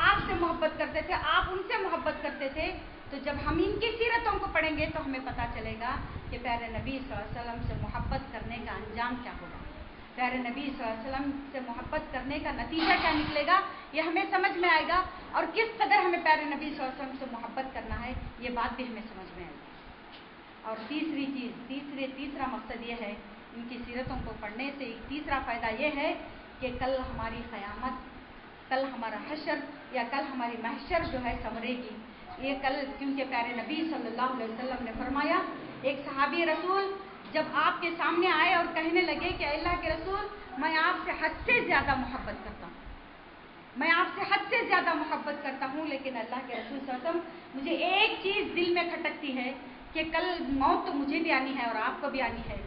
آپ سے محبت کرتے تھے، آپ ان سے محبت کرتے تھے، تو جب ہم ان کی سیرتوں کو پڑھیں گے تو ہمیں پتہ چلے گا کہ پیارے نبی صلی اللہ علیہ وسلم سے محبت کرنے کا انجام کیا ہوگا، پیارے نبی صلی اللہ علیہ وسلم سے محبت کرنے کا نتیجہ کیا نکلے گا، یہ ہمیں سمجھ میں آئے گا، اور کس قدر ہمیں پیارے نبی صلی اللہ علیہ وسلم سے محبت کرنا ہے یہ بات بھی ہمیں سمجھ میں آئے گی۔ اور تیسرا مقصد یہ ہے ان کی سیرتوں کو پڑھنے سے، ایک تیسرا فائدہ یہ ہے کہ کل ہماری قیامت، کل ہمارا حشر یا کل ہماری محشر جو ہے سنورے گی۔ یہ کل، کیونکہ پیارے نبی صلی اللہ علیہ وسلم نے فرمایا ایک صحابی رسول جب آپ کے سامنے آئے اور کہنے لگے کہ اللہ کے رسول میں آپ سے حد سے زیادہ محبت کرتا ہوں، میں آپ سے حد سے زیادہ محبت کرتا ہوں، لیکن اللہ کے رسول صلی اللہ علیہ وسلم مجھے ایک چیز دل میں کھٹکتی ہے کہ کل موت تو مجھے بھی آنی ہے اور آپ کو بھی آنی ہے،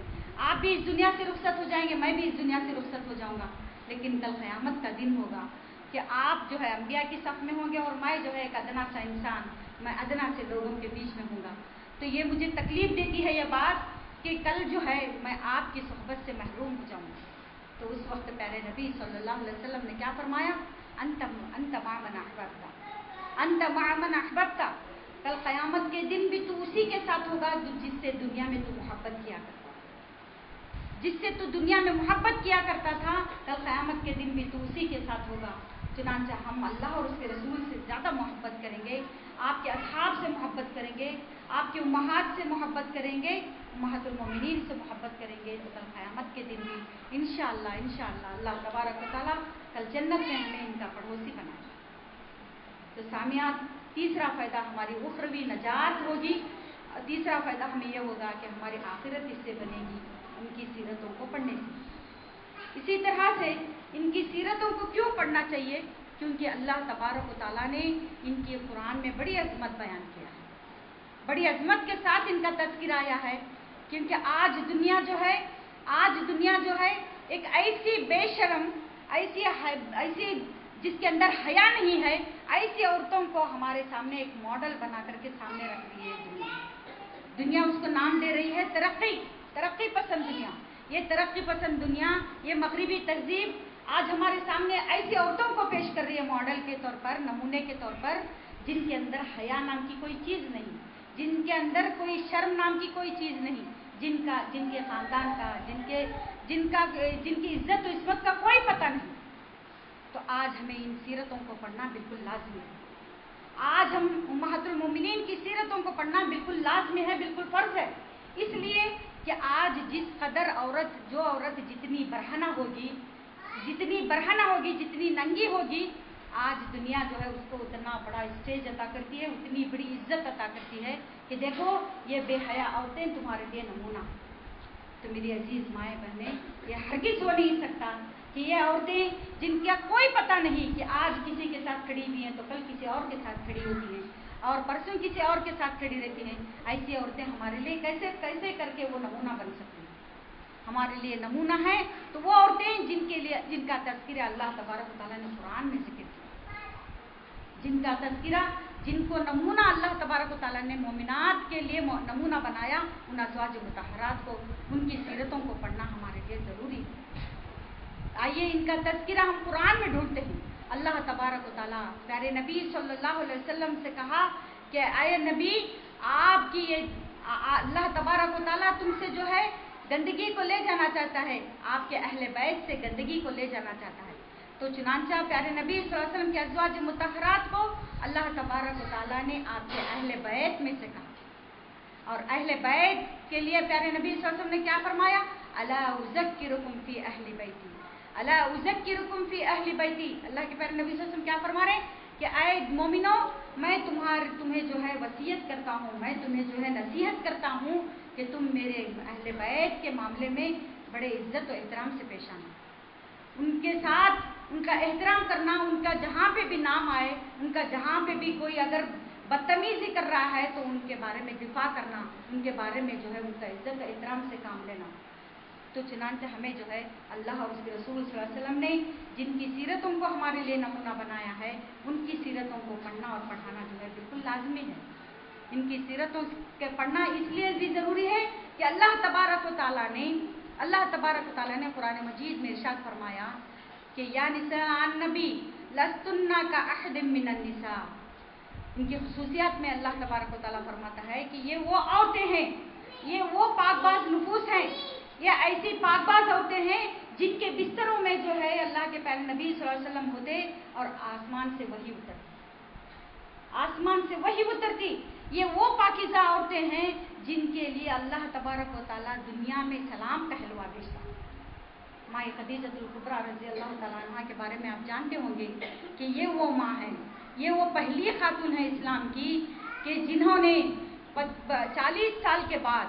آپ بھی اس دنیا سے رخصت ہو جائیں گے، میں بھی اس دنیا سے رخصت ہو جاؤں گا، لیکن کل قیامت کا دن ہوگا کہ آپ جو ہے انبیاء کی صف میں ہوں گے اور میں جو ہے ایک ادنا سا انسان، میں ادنا سے لوگوں کے بیچ میں ہوں گا۔ تو یہ مجھے تکلیف دیتی ہے یہ بات کہ کل جو ہے میں آپ کی صحبت سے محروم ہو جاؤں گا۔ تو اس وقت پیارے نبی صلی اللہ علیہ وسلم نے کیا فرمایا؟ انت مع من احببت، انت مع من احببت، کل قیامت کے دن بھی تو اسی کے ساتھ ہوگا جس سے دنیا میں تو محبت کیا کرتا تھا، جس سے تو دنیا میں محبت کیا کرتا تھا، کل قیامت کے دن بھی تو اسی کے ساتھ ہوگا۔ چنانچہ ہم اللہ اور اس کے رسول سے زیادہ محبت کریں گے، آپ کے اصحاب سے محبت کریں گے، آپ کی امہات سے محبت کریں گے، امہات المومنین سے محبت کریں گے، تو کل قیامت کے دن بھی انشاءاللہ اللہ تبارک و تعالیٰ کل جنت میں ہمیں ان کا پڑوسی بنائے گا۔ تو سامعات، تیسرا فائدہ ہماری اخروی نجات ہوگی، تیسرا فائدہ ہمیں یہ ہوگا کہ ہماری آخرت اس سے بنے گی ان کی سیرتوں کو پڑھنے سے۔ اسی طرح سے ان کی سیرتوں کو کیوں پڑھنا چاہیے؟ کیونکہ اللہ تبارک و تعالیٰ نے ان کی قرآن میں بڑی عظمت بیان کیا ہے، بڑی عظمت کے ساتھ ان کا تذکرہ آیا ہے، کیونکہ آج دنیا جو ہے ایک ایسی بے شرم، ایسی جس کے اندر حیا نہیں ہے، ایسی عورتوں کو ہمارے سامنے ایک ماڈل بنا کر کے سامنے رکھ رہی ہے دنیا اس کو نام دے رہی ہے ترقی پسند دنیا۔ یہ ترقی پسند دنیا، یہ مغربی تہذیب آج ہمارے سامنے ایسی عورتوں کو پیش کر رہی ہے ماڈل کے طور پر، نمونے کے طور پر، جن کے اندر حیا نام کی کوئی چیز نہیں، جن کے اندر کوئی شرم نام کی کوئی چیز نہیں، جن کے خاندان کا، جن کی عزت و عصمت کا کوئی پتہ نہیں۔ تو آج ہمیں ان سیرتوں کو پڑھنا بالکل لازمی ہے، آج ہم امہات المومنین کی سیرتوں کو پڑھنا بالکل لازمی ہے، بالکل فرض ہے، اس لیے کہ آج جس قدر جو عورت جتنی برہنہ ہوگی، جتنی ننگی ہوگی، آج دنیا جو ہے اس کو اتنا بڑا اسٹیج عطا کرتی ہے، اتنی بڑی عزت عطا کرتی ہے کہ دیکھو یہ بے حیا عورتیں تمہارے لیے نمونہ۔ تو میری عزیز مائیں بہنیں، یہ ہرگز ہو نہیں سکتا کہ یہ عورتیں جن کا کوئی پتہ نہیں کہ آج کسی کے ساتھ کھڑی ہوئی ہیں تو کل کسی اور کے ساتھ کھڑی ہوتی ہیں اور پرسوں کسی اور کے ساتھ کھڑی رہتی ہیں، ایسی عورتیں ہمارے لیے کیسے کر کے وہ نمونہ بن سکتی ہیں؟ ہمارے لیے نمونہ ہیں تو وہ عورتیں جن کا تذکرہ اللہ تبارک و تعالیٰ نے قرآن میں ذکر کیا، جن کو نمونہ اللہ تبارک و تعالیٰ نے مومنات کے لیے نمونہ بنایا، ان ازواج مطہرات کو، ان کی سیرتوں کو پڑھنا ہمارے لیے ضروری ہے۔ آئیے ان کا تذکرہ ہم قرآن میں ڈھونڈتے ہیں۔ اللہ تبارک و تعالیٰ پیارے نبی صلی اللہ علیہ وسلم سے کہا کہ اے نبی، آپ کی اللہ تبارک و تعالیٰ تم سے جو ہے گندگی کو لے جانا چاہتا ہے، آپ کے اہل بیت سے گندگی کو لے جانا چاہتا ہے۔ تو چنانچہ پیارے نبی صلی اللہ علیہ وسلم کے ازواج مطہرات کو اللہ تبارک و تعالیٰ نے آپ کے اہل بیت میں سے کہا، اور اہل بیت کے لیے پیارے نبی صلی اللہ علیہ وسلم نے کیا فرمایا؟ الا اذکرکم فی اہل بیتی، الا اذکرکم فی اہل بیتی۔ اللہ کے پیارے نبی صلی اللہ علیہ وسلم کیا فرما رہے ہیں کہ اے مومنو، میں تمہیں جو ہے وصیت کرتا ہوں، میں تمہیں جو ہے نصیحت کرتا ہوں کہ تم میرے اہل بیت کے معاملے میں بڑے عزت و احترام سے پیش آنا، ان کے ساتھ ان کا احترام کرنا، ان کا جہاں پہ بھی نام آئے، ان کا جہاں پہ بھی کوئی اگر بدتمیزی کر رہا ہے تو ان کے بارے میں دفاع کرنا، ان کے بارے میں جو ہے ان کا عزت و احترام سے کام لینا۔ تو چنانچہ ہمیں جو ہے اللہ اور اس کے رسول صلی اللہ علیہ وسلم نے جن کی سیرتوں کو ہمارے لیے نمونہ بنایا ہے، ان کی سیرتوں کو پڑھنا اور پڑھانا جو ہے بالکل لازمی ہے۔ ان کی سیرتوں کے پڑھنا اس لیے بھی ضروری ہے کہ اللہ تبارک و تعالیٰ نے قرآن مجید میں ارشاد فرمایا کہ یا نساء النبی لستن کاحد من النساء۔ ان کی خصوصیات میں اللہ تبارک و تعالیٰ فرماتا ہے کہ یہ وہ عورتیں ہیں، یہ وہ پاک باز نفوس ہیں، یہ ایسی پاک باز عورتیں ہیں جن کے بستروں میں جو ہے اللہ کے پیارے نبی صلی اللہ علیہ وسلم ہوتے اور آسمان سے وحی اترتی۔ یہ وہ پاکیزہ عورتیں ہیں جن کے لیے اللہ تبارک و تعالیٰ دنیا میں سلام کا حلوہ بھیجتا۔ ماں خدیجہ الکبریٰ رضی اللہ تعالیٰ عنہ کے بارے میں آپ جانتے ہوں گے کہ یہ وہ ماں ہیں، یہ وہ پہلی خاتون ہے اسلام کی کہ جنہوں نے 40 سال کے بعد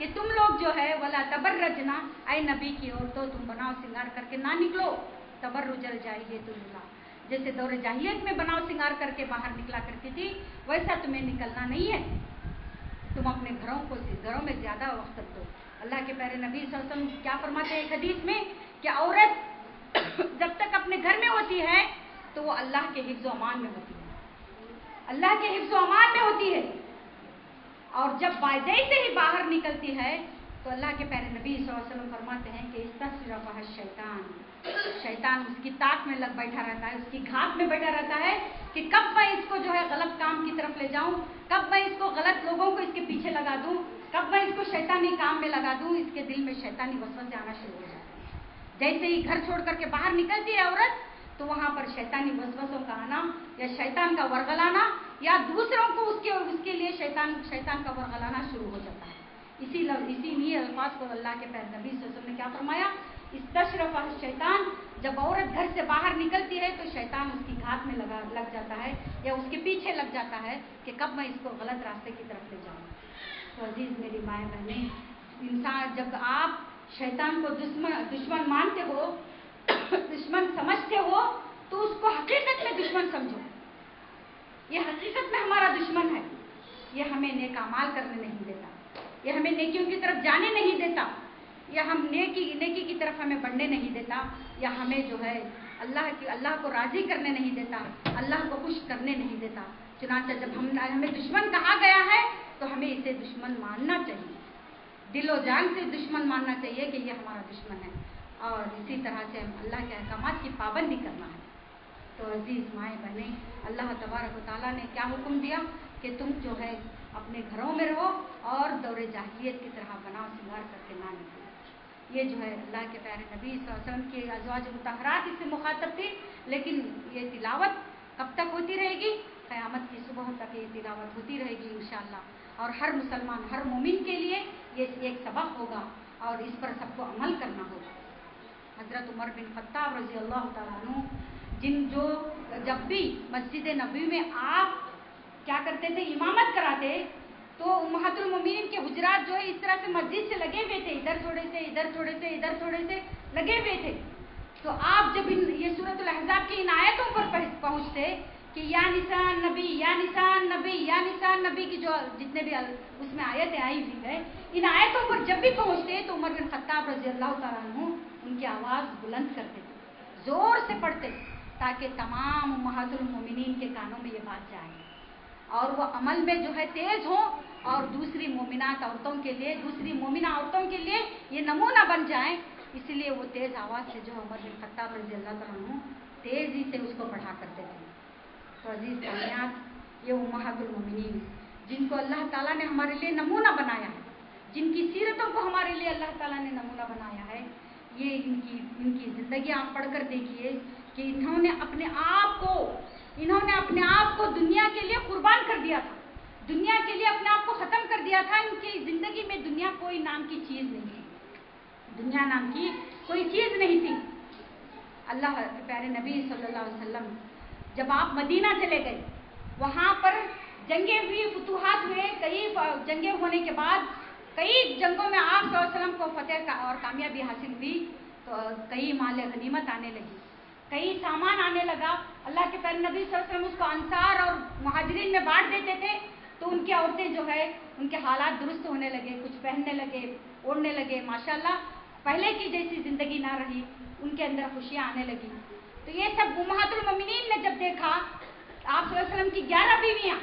کہ تم لوگ جو ہے ولا تبرجنا، اے نبی کی عورتوں تم بناؤ سنگار کر کے نہ نکلو، تبرج الجاہلیت الاولیٰ، جیسے دور جاہلیت میں بناؤ سنگار کر کے باہر نکلا کرتی تھی ویسا تمہیں نکلنا نہیں ہے، تم اپنے گھروں میں زیادہ وقت دو۔ اللہ کے پیارے نبی صلی اللہ علیہ وسلم کیا فرماتے ہیں ایک حدیث میں کہ عورت جب تک اپنے گھر میں ہوتی ہے تو وہ اللہ کے حفظ و امان میں ہوتی ہے، اللہ کے حفظ و امان میں ہوتی ہے، اور جب باضابطہ سے ہی باہر نکلتی ہے تو اللہ کے پیارے نبی صلی اللہ علیہ وسلم فرماتے ہیں کہ استشرفہ شیطان اس کی طاق میں لگ بیٹھا رہتا ہے، اس کی گھات میں بیٹھا رہتا ہے کہ کب میں اس کو جو ہے غلط کام کی طرف لے جاؤں، کب میں اس کو غلط لوگوں کو اس کے پیچھے لگا دوں، کب میں اس کو شیطانی کام میں لگا دوں، اس کے دل میں شیطانی وسوسے آنا شروع ہو جاتے ہیں۔ جیسے ہی گھر چھوڑ کر کے باہر نکلتی ہے عورت تو وہاں پر شیطانی وسوسوں کا آنا یا شیطان کا ورغلانا یا دوسروں کو اس کے لیے شیطان کا ورغلانا شروع ہو جاتا ہے۔ اسی لیے الفاظ کو اللہ کے پیارے نبی صلی اللہ علیہ وسلم نے کیا فرمایا، استشرف شیطان، جب عورت گھر سے باہر نکلتی ہے تو شیطان اس کی گھات میں لگ جاتا ہے یا اس کے پیچھے لگ جاتا ہے کہ کب میں اس کو غلط راستے کی طرف لے جاؤں۔ تو عزیز میری مائیں بہنیں، انسان جب آپ شیطان کو دشمن مانتے ہو، دشمن سمجھتے ہو تو اس کو حقیقت میں دشمن سمجھو، یہ حقیقت میں ہمارا دشمن ہے، یہ ہمیں نیک اعمال کرنے نہیں دیتا، یہ ہمیں نیکیوں کی طرف جانے نہیں دیتا، یا ہم نیکی کی طرف ہمیں بڑھنے نہیں دیتا، یا ہمیں جو ہے اللہ کو راضی کرنے نہیں دیتا، اللہ کو خوش کرنے نہیں دیتا۔ چنانچہ جب ہمیں دشمن کہا گیا ہے تو ہمیں اسے دشمن ماننا چاہیے، دل و جان سے دشمن ماننا چاہیے کہ یہ ہمارا دشمن ہے، اور اسی طرح سے ہم اللہ کے احکامات کی پابندی کرنا ہے۔ تو عزیز مائیں بہنیں، اللہ تبارک و تعالیٰ نے کیا حکم دیا کہ تم جو ہے اپنے گھروں میں رہو اور دور جاہلیت کی طرح بناؤ سنگار کر کے نہ نکلو۔ یہ جو ہے اللہ کے پیارے نبی صلی اللہ علیہ وسلم کی ازواج مطہرات اس سے مخاطب تھی، لیکن یہ تلاوت کب تک ہوتی رہے گی؟ قیامت کی صبح تک یہ تلاوت ہوتی رہے گی انشاءاللہ، اور ہر مسلمان، ہر مومن کے لیے یہ ایک سبق ہوگا اور اس پر سب کو عمل کرنا ہوگا۔ حضرت عمر بن خطاب رضی اللہ تعالیٰ عنہ جب بھی مسجد نبوی میں آپ کیا کرتے تھے، امامت کراتے، تو امہات المومنین کے حجرات جو ہے اس طرح سے مسجد سے لگے ہوئے تھے، ادھر تھوڑے سے ادھر تھوڑے سے ادھر تھوڑے سے لگے ہوئے تھے۔ تو آپ جب یہ سورۃ الاحزاب کی ان آیتوں پر پہنچتے کہ یا نساء نبی یا نساء نبی یا نساء نبی کی جو جتنے بھی اس میں آیتیں آئی ہوئی ہے، ان آیتوں پر جب بھی پہنچتے تو عمر بن خطاب رضی اللہ تعالیٰ عنہ ان کی آواز بلند کرتے تھے، زور سے پڑھتے تاکہ تمام امہات المومنین کے کانوں میں یہ بات جائے اور وہ عمل میں جو ہے تیز ہوں، اور دوسری مومنات عورتوں کے لیے، دوسری مومنہ عورتوں کے لیے یہ نمونہ بن جائیں۔ اسی لیے وہ تیز آواز سے جو عمر بن خطاب رضی اللہ تعالیٰ عنہ تیزی سے اس کو پڑھا کرتے تھے۔ تو عزیز سامعات، یہ امہات المومنین جن کو اللہ تعالیٰ نے ہمارے لیے نمونہ بنایا ہے، جن کی سیرتوں کو ہمارے لیے اللہ تعالیٰ نے نمونہ بنایا ہے، یہ ان کی زندگی آپ پڑھ کر دیکھیے کہ انہوں نے اپنے آپ کو دنیا کے لیے قربان کر دیا تھا، دنیا کے لیے اپنے آپ کو ختم کر دیا تھا۔ ان کی زندگی میں دنیا کوئی نام کی چیز نہیں تھی، دنیا نام کی کوئی چیز نہیں تھی۔ اللہ کے پیارے نبی صلی اللہ علیہ وسلم جب آپ مدینہ چلے گئے، وہاں پر جنگیں ہوئی، فتوحات ہوئے، کئی جنگیں ہونے کے بعد کئی جنگوں میں آپ صلی اللہ علیہ وسلم کو فتح اور کامیابی حاصل ہوئی، تو کئی مال غنیمت آنے لگی، کئی سامان آنے لگا۔ اللہ کے پیارے نبی صلی اللہ علیہ وسلم اس کو انصار اور مہاجرین میں بانٹ دیتے تھے، تو ان کی عورتیں جو ہے ان کے حالات درست ہونے لگے، کچھ پہننے لگے، اوڑھنے لگے، ماشاءاللہ پہلے کی جیسی زندگی نہ رہی، ان کے اندر خوشیاں آنے لگی۔ تو یہ سب امہات المومنین نے جب دیکھا، آپ صلی اللہ علیہ وسلم کی 11 بیویاں،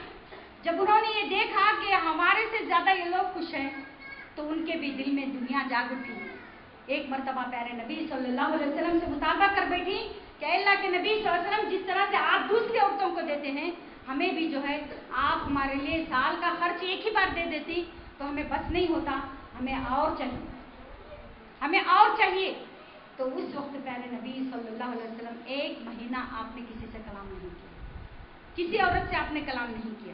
جب انہوں نے یہ دیکھا کہ ہمارے سے زیادہ یہ لوگ خوش ہیں، تو ان کے بھی دل میں دنیا جاگ اٹھی۔ ایک مرتبہ پیارے نبی صلی اللہ علیہ وسلم سے مطالبہ کر بیٹھی کہ اللہ کے نبی صلی اللہ علیہ وسلم، جس طرح سے آپ دوسری عورتوں کو دیتے ہیں، ہمیں بھی جو ہے آپ ہمارے لیے سال کا خرچ ایک ہی بار دے دیتی تو ہمیں بس نہیں ہوتا، ہمیں اور چاہیے، ہمیں اور چاہیے۔ تو اس وقت پیارے نبی صلی اللہ علیہ وسلم 1 مہینہ آپ نے کسی سے کلام نہیں کیا، کسی عورت سے آپ نے کلام نہیں کیا۔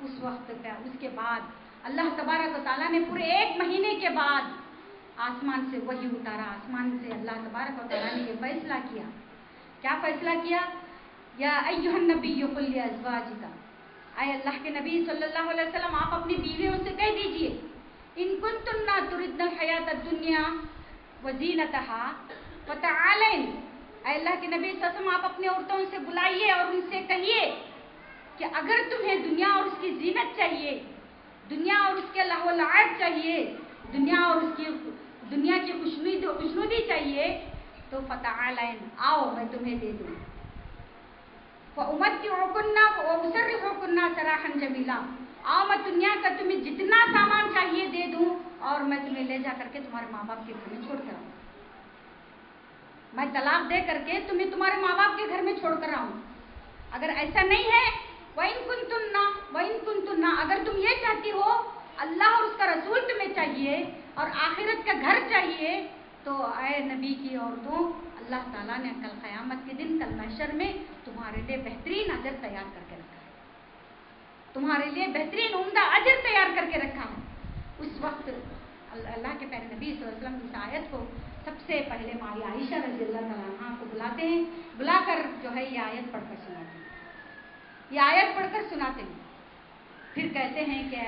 اس وقت اس کے بعد اللہ تبارک و تعالیٰ نے پورے 1 مہینے کے بعد آسمان سے وحی اتارا، آسمان سے اللہ تبارک و تعالیٰ نے یہ فیصلہ کیا۔ کیا فیصلہ کیا؟ یا ایھا النبی قل لازواجک، اے اللہ کے نبی صلی اللہ علیہ وسلم آپ اپنی بیویوں سے کہہ دیجئے، ان کنتن الحیات الدنیا وزینتہا فتعالین، اے اللہ کے نبی صلی اللہ علیہ وسلم آپ اپنے عورتوں سے بلائیے اور ان سے کہیے کہ اگر تمہیں دنیا اور اس کی زینت چاہیے، دنیا اور اس کے لہو و لعب چاہیے، دنیا اور اس کی دنیا کی خوشنودی چاہیے تو فتعالین، آؤ میں تمہیں دے دوں، فَأُمَتِّعُكُنَّ وَأُسَرِّحُكُنَّ سَرَاحًا جَمِيلًا، آؤ میں دنیا کا تمہیں جتنا سامان چاہیے دے دوں اور میں تمہیں لے جا کر کے تمہارے ماں باپ کے گھر میں چھوڑ کر آؤں، میں طلاق دے کر کے تمہیں تمہارے ماں باپ کے گھر میں چھوڑ کر آؤں۔ اگر ایسا نہیں ہے وَإِن كُنتُنَّ، اگر تم یہ چاہتی ہو اللہ اور اس کا رسول تمہیں چاہیے اور آخرت کا گھر چاہیے، تو اے نبی کی عورتوں، اللہ تعالیٰ نے کل قیامت کے دن کل محشر میں تمہارے لیے بہترین اجر تیار کر کے رکھا ہے، تمہارے لیے بہترین عمدہ اجر تیار کر کے رکھا ہے۔ اس وقت اللہ کے پیارے نبی صلی اللہ علیہ وسلم اس آیت کو سب سے پہلے مائی عائشہ رضی اللہ تعالیٰ عنہا کو بلاتے ہیں، بلا کر جو ہے یہ آیت پڑھ کر سناتے ہیں، یہ آیت پڑھ کر سناتے ہیں، پھر کہتے ہیں کہ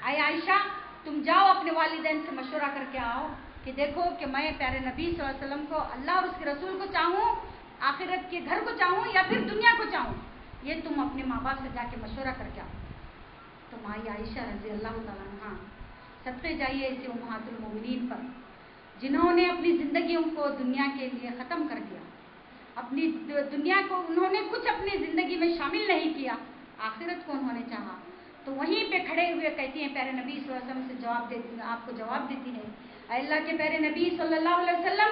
اے عائشہ تم جاؤ اپنے والدین سے مشورہ کر کے آؤ کہ دیکھو کہ میں پیارے نبی صلی اللہ علیہ وسلم کو، اللہ اور اس کے رسول کو چاہوں، آخرت کے گھر کو چاہوں یا پھر دنیا کو چاہوں، یہ تم اپنے ماں باپ سے جا کے مشورہ کر کے آؤ۔ تو مائی عائشہ رضی اللہ تعالیٰ عنہا، صدقے جائیے ایسے امہات المومنین پر جنہوں نے اپنی زندگیوں کو دنیا کے لیے ختم کر دیا، اپنی دنیا کو انہوں نے کچھ اپنی زندگی میں شامل نہیں کیا، آخرت کو انہوں نے چاہا، تو وہیں پہ کھڑے ہوئے کہتی ہیں پیارے نبی صلی اللہ علیہ وسلم سے آپ کو جواب دیتی ہے، اے اللہ کے پیارے نبی صلی اللہ علیہ وسلم،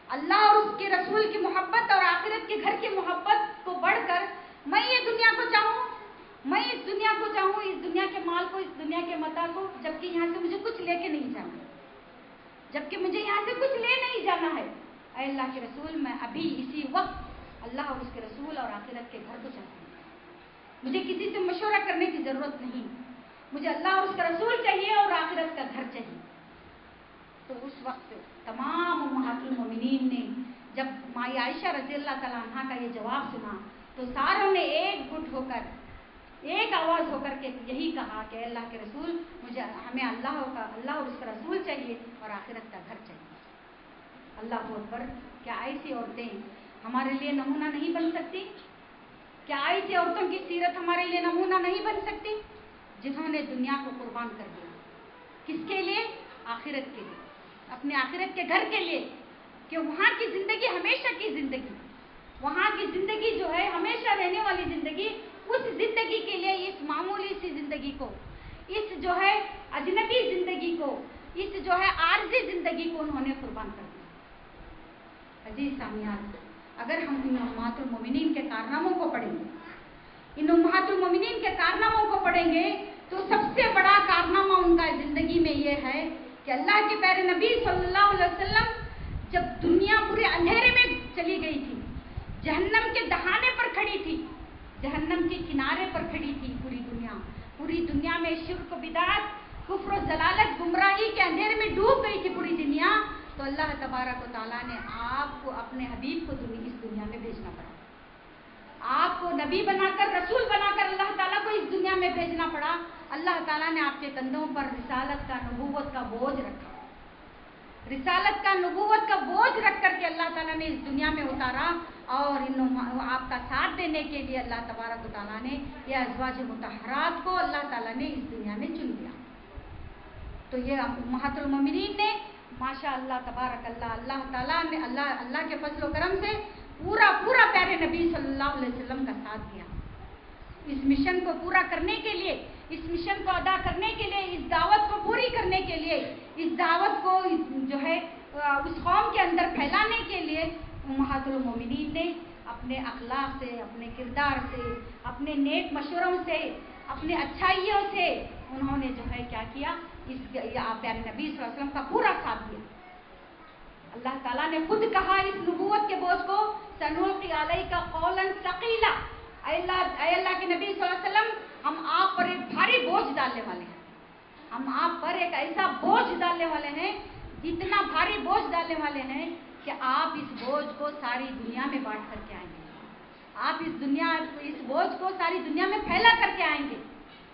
اللہ اور اس کے رسول کی محبت اور آخرت کے گھر کی محبت کو بڑھ کر میں یہ دنیا کو چاہوں، میں اس دنیا کو چاہوں، اس دنیا کے مال کو، اس دنیا کے متاع کو، جبکہ یہاں سے مجھے کچھ لے کے نہیں جانا، جبکہ مجھے یہاں سے کچھ لے نہیں جانا ہے، اے اللہ کے رسول میں ابھی اسی وقت اللہ اور اس کے رسول اور آخرت کے گھر کو چاہتی ہوں، مجھے کسی سے مشورہ کرنے کی ضرورت نہیں، مجھے اللہ اور اس کا رسول چاہیے اور آخرت کا گھر چاہیے۔ تو اس وقت تمام امہات المومنین نے جب مائی عائشہ رضی اللہ تعالیٰ عنہا کا یہ جواب سنا تو ساروں نے ایک گٹ ہو کر، ایک آواز ہو کر کے یہی کہا کہ اللہ کے رسول، ہمیں اللہ اور اس کا رسول چاہیے اور آخرت کا گھر چاہیے۔ اللہ اکبر! کیا ایسی عورتیں ہمارے لیے نمونہ نہیں بن سکتی؟ کیا ایسی عورتوں کی سیرت ہمارے لیے نمونہ نہیں بن سکتی جنہوں نے دنیا کو قربان کر دیا؟ کس کے لیے؟ آخرت کے لیے، اپنے آخرت کے گھر کے لیے، کہ وہاں کی زندگی ہمیشہ کی زندگی، وہاں کی زندگی جو ہے ہمیشہ رہنے والی زندگی، اس زندگی کے لیے اس معمولی سی زندگی کو، اس جو ہے اجنبی زندگی کو، اس جو ہے عارضی زندگی کو انہوں نے قربان کر دیا۔ عزیز سامعین، اگر ہم ان امہات المومنین کے کارناموں کو پڑھیں گے، ان امہات المومنین کے کارناموں کو پڑھیں گے تو سب سے بڑا کارنامہ ان کا زندگی میں یہ ہے کہ اللہ کے پیارے نبی صلی اللہ علیہ وسلم جب دنیا پورے اندھیرے میں چلی گئی تھی، جہنم کے دہانے پر کھڑی تھی، جہنم کے کنارے پر کھڑی تھی، پوری دنیا میں شرک و بدعت، کفر و ضلالت، گمراہی کے اندھیرے میں ڈوب گئی تھی پوری دنیا، تو اللہ تبارک و تعالیٰ نے آپ کو، اپنے حبیب کو اس دنیا میں بھیجنا پڑا، آپ کو نبی بنا کر، رسول بنا کر اللہ تعالیٰ کو اس دنیا میں بھیجنا پڑا۔ اللہ تعالیٰ نے آپ کے کندھوں پر رسالت کا، نبوت کا بوجھ رکھا، رسالت کا، نبوت کا بوجھ رکھ کر کے اللہ تعالیٰ نے اس دنیا میں اتارا، اور آپ کا ساتھ دینے کے لیے اللہ تبارک و تعالیٰ نے یہ ازواج مطہرات کو اللہ تعالیٰ نے اس دنیا میں چن لیا۔ تو یہ امہات المومنین نے ماشاء اللہ تبارک اللہ تعالیٰ نے اللہ کے فضل و کرم سے پورا پیارے نبی صلی اللہ علیہ وسلم کا ساتھ دیا، اس مشن کو پورا کرنے کے لیے، اس مشن کو ادا کرنے کے لیے، اس دعوت کو پوری کرنے کے لیے، اس دعوت کو جو ہے اس قوم کے اندر پھیلانے کے لیے امہات المومنین نے اپنے اخلاق سے، اپنے کردار سے، اپنے نیک مشوروں سے، اپنے اچھائیوں سے انہوں نے جو ہے کیا کیا، اس پیارے نبی صلی اللہ علیہ وسلم کا پورا ساتھ دیا۔ اللہ تعالیٰ نے خود کہا اس نبوت کے بوجھ کو، سنلقی علیک قولا ثقیلا، اے اللہ کے نبی صلی اللہ علیہ وسلم، ہم آپ پر ایک بھاری بوجھ ڈالنے والے ہیں، ہم آپ پر ایک ایسا بوجھ ڈالنے والے ہیں، اتنا بھاری بوجھ ڈالنے والے ہیں کہ آپ اس بوجھ کو ساری دنیا میں بانٹ کر کے آئیں گے، آپ اس بوجھ کو ساری دنیا میں پھیلا کر کے آئیں گے۔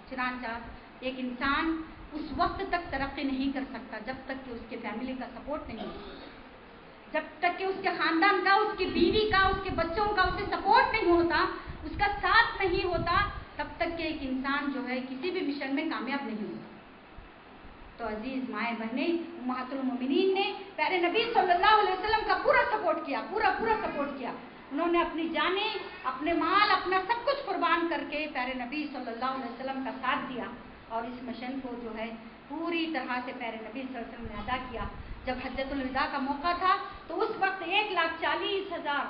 چنانچہ ایک انسان اس وقت تک ترقی نہیں کر سکتا جب تک کہ اس کے فیملی کا سپورٹ نہیں ہوتا، جب تک کہ اس کے خاندان کا، اس کی بیوی کا، اس کے بچوں کا اسے سپورٹ نہیں ہوتا، اس کا ساتھ نہیں ہوتا، تب تک کہ ایک انسان جو ہے کسی بھی مشن میں کامیاب نہیں ہوتا۔ تو عزیز مائیں بہنیں، امہات المومنین نے پیارے نبی صلی اللہ علیہ وسلم کا پورا سپورٹ کیا، پورا سپورٹ کیا۔ انہوں نے اپنی جانیں، اپنے مال، اپنا سب کچھ قربان کر کے پیارے نبی صلی اللہ علیہ وسلم کا ساتھ دیا، اور اس مشن کو جو ہے پوری طرح سے پیارے نبی صلی اللہ علیہ وسلم نے ادا کیا۔ جب حجۃ الوداع کا موقع تھا تو اس وقت 1,40,000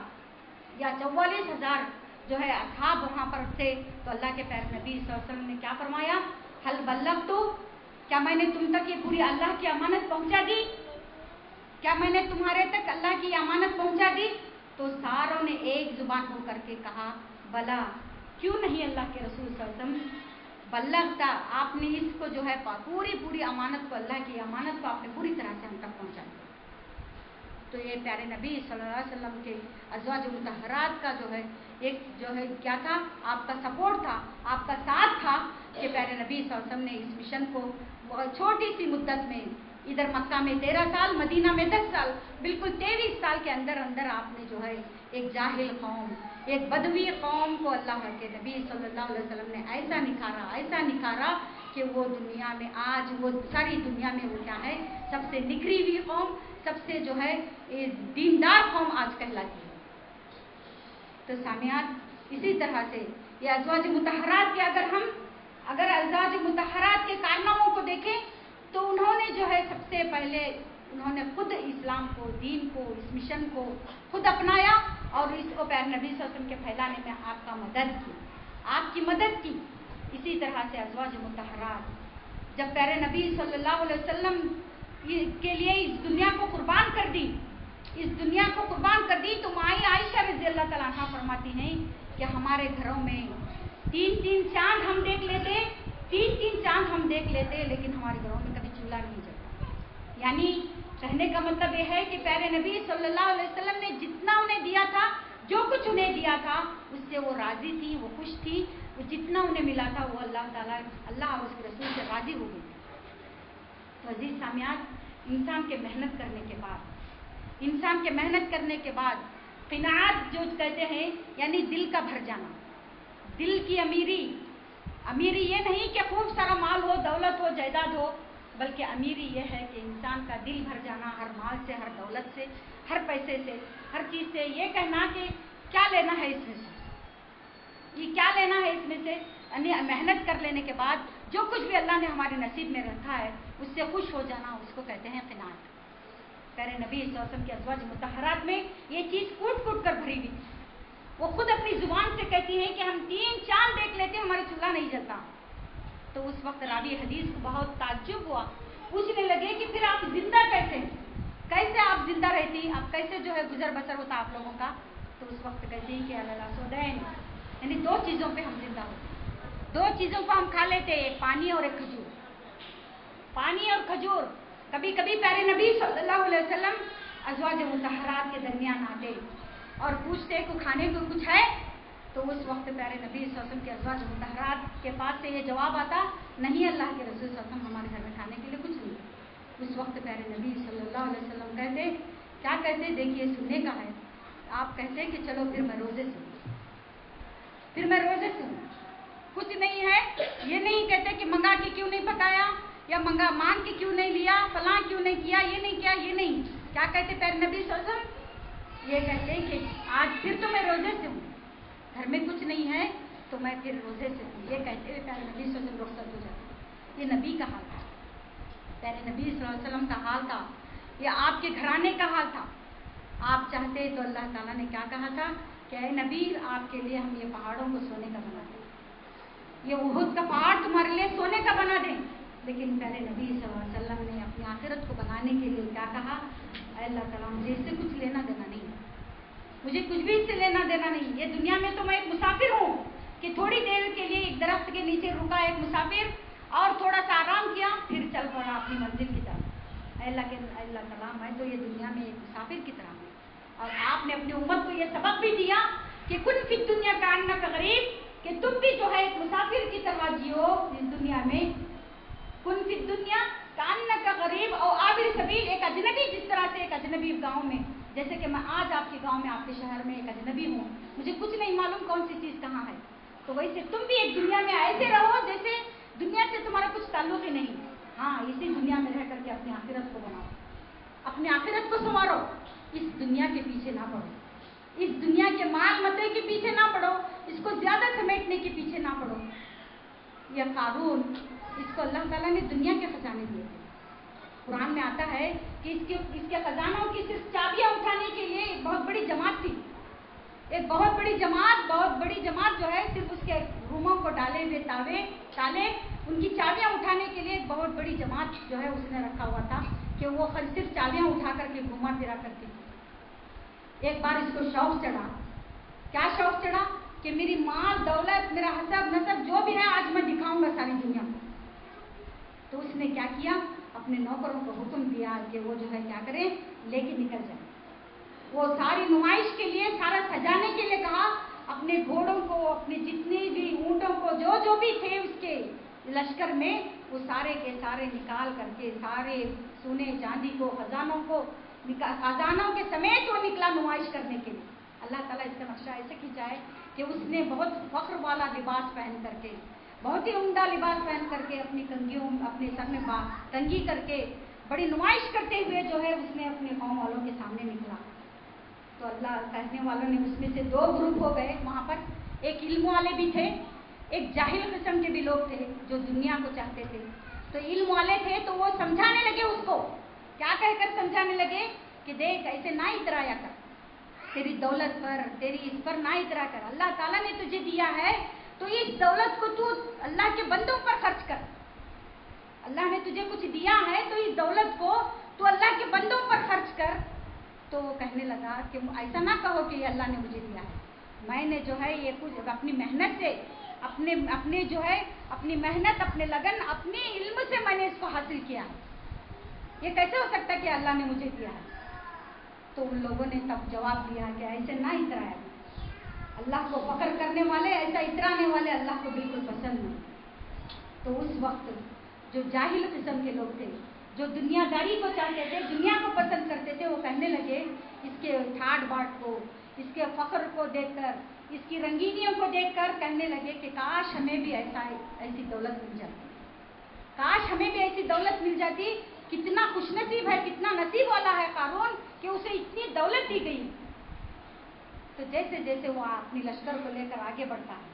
یا 44,000 جو ہے اصحاب وہاں پر تھے، تو اللہ کے پیارے نبی صلی اللہ علیہ وسلم نے کیا فرمایا؟ حل بلغت، کیا میں نے تم تک یہ پوری اللہ کی امانت پہنچا دی؟ کیا میں نے تمہارے تک اللہ کی امانت پہنچا دی؟ تو ساروں نے ایک زبان ہو کر کے کہا بلا، کیوں نہیں اللہ کے رسول صلی اللہ علیہ وسلم، بلغتا، آپ نے اس کو جو ہے پوری امانت کو، اللہ کی امانت کو آپ نے پوری طرح سے ہم تک پہنچا دیا۔ تو یہ پیارے نبی صلی اللہ علیہ وسلم کے ازواج مطہرات کا جو ہے کیا تھا؟ آپ کا سپورٹ تھا، آپ کا ساتھ تھا کہ پیارے نبی صلی اللہ علیہ وسلم نے اس مشن کو بہت چھوٹی سی مدت میں، ادھر مکہ میں 13 سال، مدینہ میں 10 سال، بالکل 23 سال کے اندر آپ نے جو ہے ایک جاہل قوم، ایک بدوی قوم کو اللہ کے نبی صلی اللہ علیہ وسلم نے ایسا نکھارا کہ وہ دنیا میں آج، وہ ساری دنیا میں وہ کیا ہے، سب سے نکھری ہوئی قوم، سب سے جو ہے دیندار قوم آج کہلاتی ہے۔ تو سامعات، اسی طرح سے یہ ازواج مطہرات کے اگر ازواج مطہرات کے کارناموں کو دیکھیں تو انہوں نے جو ہے سب سے پہلے انہوں نے خود اسلام کو، دین کو، اس مشن کو خود اپنایا، اور اس کو پیارے نبی صلی اللہ علیہ وسلم کے پھیلانے میں آپ کی مدد کی۔ اسی طرح سے ازواج مطہرات جب پیارے نبی صلی اللہ علیہ وسلم کے لیے اس دنیا کو قربان کر دی تو مائی عائشہ رضی اللہ تعالیٰ عنہا فرماتی ہیں کہ ہمارے گھروں میں 3 چاند ہم دیکھ لیتے، لیکن ہمارے گھروں میں کبھی چولہا نہیں جلتا۔ یعنی کہنے کا مطلب یہ ہے کہ پیارے نبی صلی اللہ علیہ وسلم نے جتنا انہیں دیا تھا، جو کچھ انہیں دیا تھا، اس سے وہ راضی تھی، وہ خوش تھی، وہ جتنا انہیں ملا تھا وہ اللہ اور اس کے رسول سے راضی ہو گئی۔ تو عزیز سامعات، انسان کے محنت کرنے کے بعد قناعت جو کہتے ہیں، یعنی دل کا بھر جانا، دل کی امیری یہ نہیں کہ خوب سارا مال ہو، دولت ہو، جائیداد ہو، بلکہ امیری یہ ہے کہ انسان کا دل بھر جانا، ہر مال سے، ہر دولت سے، ہر پیسے سے، ہر چیز سے، یہ کہنا کہ کیا لینا ہے اس میں سے، یعنی محنت کر لینے کے بعد جو کچھ بھی اللہ نے ہمارے نصیب میں رکھا ہے اس سے خوش ہو جانا، اس کو کہتے ہیں قناعت۔ پیارے نبی صلی اللہ علیہ وسلم کے ازواج مطہرات میں یہ چیز کوٹ کر بھری ہوئی تھی۔ وہ خود اپنی زبان سے کہتی ہیں کہ ہم 3 چاند دیکھ لیتے، ہمارا چولہا نہیں جلتا۔ تو اس وقت راوی حدیث کو بہت تعجب ہوا، پوچھنے لگے کہ پھر آپ زندہ کیسے آپ زندہ رہتی، آپ کیسے جو ہے گزر بسر ہوتا آپ لوگوں کا؟ تو اس وقت کہتے ہیں کہ اللہ سودین، یعنی 2 چیزوں پہ ہم زندہ ہوتے، 2 چیزوں کو ہم کھا لیتے، ایک پانی اور ایک کھجور۔ کبھی پیارے نبی صلی اللہ علیہ وسلم ازواج مطہرات کے درمیان آتے اور پوچھتے کہ کھانے کو کچھ ہے؟ تو اس وقت پیارے نبی صلی اللہ علیہ وسلم کے ازواج مطہرات کے پاس سے یہ جواب آتا، نہیں اللہ کے رسول صلی اللہ علیہ وسلم، ہمارے گھر میں کھانے کے لیے کچھ نہیں۔ اس وقت پیارے نبی صلی اللہ علیہ وسلم کہتے دیکھیے سننے کا ہے، آپ کہتے کہ چلو پھر میں روزے سے کچھ نہیں ہے، یہ نہیں کہتے کہ منگا کے کیوں نہیں پکایا، یا مانگ کے کیوں نہیں لیا، فلاں کیوں نہیں کیا، یہ نہیں، کیا کہتے پیارے نبی صلی اللہ علیہ وسلم؟ یہ کہتے کہ آج پھر تو میں روزے سے ہوں، گھر میں کچھ نہیں ہے تو میں پھر روزے سے ہوں، یہ کہتے ہوئے پیارے نبی صلی اللہ علیہ وسلم رخصت ہو جاتے۔ یہ نبی کا حال تھا، پیارے نبی صلی اللہ علیہ وسلم کا حال تھا، یہ آپ کے گھرانے کا حال تھا۔ آپ چاہتے تو اللہ تعالیٰ نے کیا کہا تھا کہ اے نبی، آپ کے لیے ہم یہ پہاڑوں کو سونے کا بنا دیں، یہ احد کا پہاڑ تمہارے لیے سونے کا بنا دیں۔ لیکن پیارے نبی صلی اللہ علیہ وسلم نے اپنی آخرت کو بنانے کے لیے کیا کہا؟ اے اللہ تعالیٰ، مجھے اس سے کچھ لینا دینا نہیں، مجھے کچھ بھی اس سے لینا دینا نہیں، یہ دنیا میں تو میں ایک مسافر ہوں کہ تھوڑی دیر کے لیے ایک درخت کے نیچے رکا ایک مسافر اور تھوڑا سا آرام کیا، پھر چل پڑا اپنی منزل کی طرف۔ اے اللہ تعالیٰ، میں تو یہ دنیا میں ایک مسافر کی طرح ہوں، اور آپ نے اپنی امت کو یہ سبق بھی دیا کہ کن فی الدنیا کانک غریب، کہ تم بھی جو ہے ایک مسافر کی طرح جیو اس دنیا میں، کن فی الدنیا کانک غریب اور عابر سبیل، ایک اجنبی، جس طرح سے ایک اجنبی گاؤں میں، جیسے کہ میں آج آپ کے گاؤں میں، آپ کے شہر میں ایک اجنبی ہوں، مجھے کچھ نہیں معلوم کون سی چیز کہاں ہے، تو ویسے تم بھی ایک دنیا میں ایسے رہو جیسے دنیا سے تمہارا کچھ تعلق ہی نہیں، ہاں اسی دنیا میں رہ کر کے اپنی آخرت کو بناؤ، اپنی آخرت کو سنوارو، اس دنیا کے پیچھے نہ پڑو، اس دنیا کے مال متے کے پیچھے نہ پڑو، اس کو زیادہ سمیٹنے کے پیچھے نہ پڑو۔ یہ قارون، اس کو اللہ تعالیٰ نے دنیا کے خزانے دیے تھے۔ قرآن میں آتا ہے کہ اس کے خزانوں کی صرف چابیاں اٹھانے کے لیے ایک بہت بڑی جماعت تھی، ایک بہت بڑی جماعت جو ہے صرف اس کے روموں کو ڈالے ہوئے تالے، ان کی چابیاں اٹھانے کے لیے ایک بہت بڑی جماعت جو ہے اس نے رکھا ہوا تھا کہ وہ صرف چابیاں اٹھا کر کے گھما پھرا کرتی تھی۔ ایک بار اس کو شوق چڑھا، کیا شوق چڑھا کہ میری مال دولت، میرا حسب نسب جو بھی ہے آج میں دکھاؤں گا ساری دنیا کو۔ تو اس نے کیا کیا، اپنے نوکروں کو حکم دیا کہ وہ جو ہے کیا کریں، لے کے نکل جائیں۔ وہ ساری نمائش کے لیے، سارا سجانے کے لیے کہا، اپنے گھوڑوں کو، اپنے جتنے بھی اونٹوں کو، جو بھی تھے اس کے لشکر میں، وہ سارے کے سارے نکال کر کے، سارے سونے چاندی کو، خزانوں کے سمیت وہ نکلا نمائش کرنے کے لیے۔ اللہ تعالیٰ اس کا نقشہ ایسے کھینچا ہے کہ اس نے بہت فخر والا لباس پہن کر کے، بہت ہی عمدہ لباس پہن کر کے، اپنی کنگھیوں، اپنے سر میں کنگھی کر کے، بڑی نمائش کرتے ہوئے جو ہے اس نے اپنے قوم والوں کے سامنے نکلا۔ تو اللہ کہنے والوں نے اس میں سے دو گروپ ہو گئے وہاں پر، ایک علم والے بھی تھے، ایک جاہل قسم کے بھی لوگ تھے جو دنیا کو چاہتے تھے۔ تو علم والے تھے تو وہ سمجھانے لگے اس کو، کیا کہہ کر سمجھانے لگے کہ دیکھ ایسے نہ اترایا کر، تیری دولت پر، تیری اس پر نہ اترا کر، اللہ تعالیٰ نے تجھے دیا ہے تو اس دولت کو تو اللہ کے بندوں پر خرچ کر، اللہ نے تجھے کچھ دیا ہے تو اس دولت کو تو اللہ کے بندوں پر خرچ کر۔ تو وہ کہنے لگا کہ ایسا نہ کہو کہ یہ اللہ نے مجھے دیا ہے، میں نے جو ہے یہ کچھ اپنی محنت سے، اپنے جو ہے اپنی محنت، اپنے لگن، اپنے علم سے میں نے اس کو حاصل کیا ہے، یہ کیسے ہو سکتا ہے کہ اللہ نے مجھے دیا ہے؟ تو ان لوگوں نے تب جواب دیا کہ ایسے نہ اترایا، اللہ کو فخر کرنے والے، ایسا اترانے والے اللہ کو بالکل پسند نہیں۔ تو اس وقت جو جاہل قسم کے لوگ تھے، جو دنیا داری کو چاہتے تھے، دنیا کو پسند کرتے تھے، وہ کہنے لگے اس کے ٹھاٹ باٹ کو، اس کے فخر کو دیکھ کر، اس کی رنگینیوں کو دیکھ کر کہنے لگے کہ کاش ہمیں بھی ایسی دولت مل جاتی، کاش ہمیں بھی ایسی دولت مل جاتی، کتنا خوش نصیب ہے، کتنا نصیب والا ہے قارون کہ اسے اتنی دولت دی گئی۔ تو جیسے جیسے وہ اپنی لشکر کو لے کر آگے بڑھتا ہے،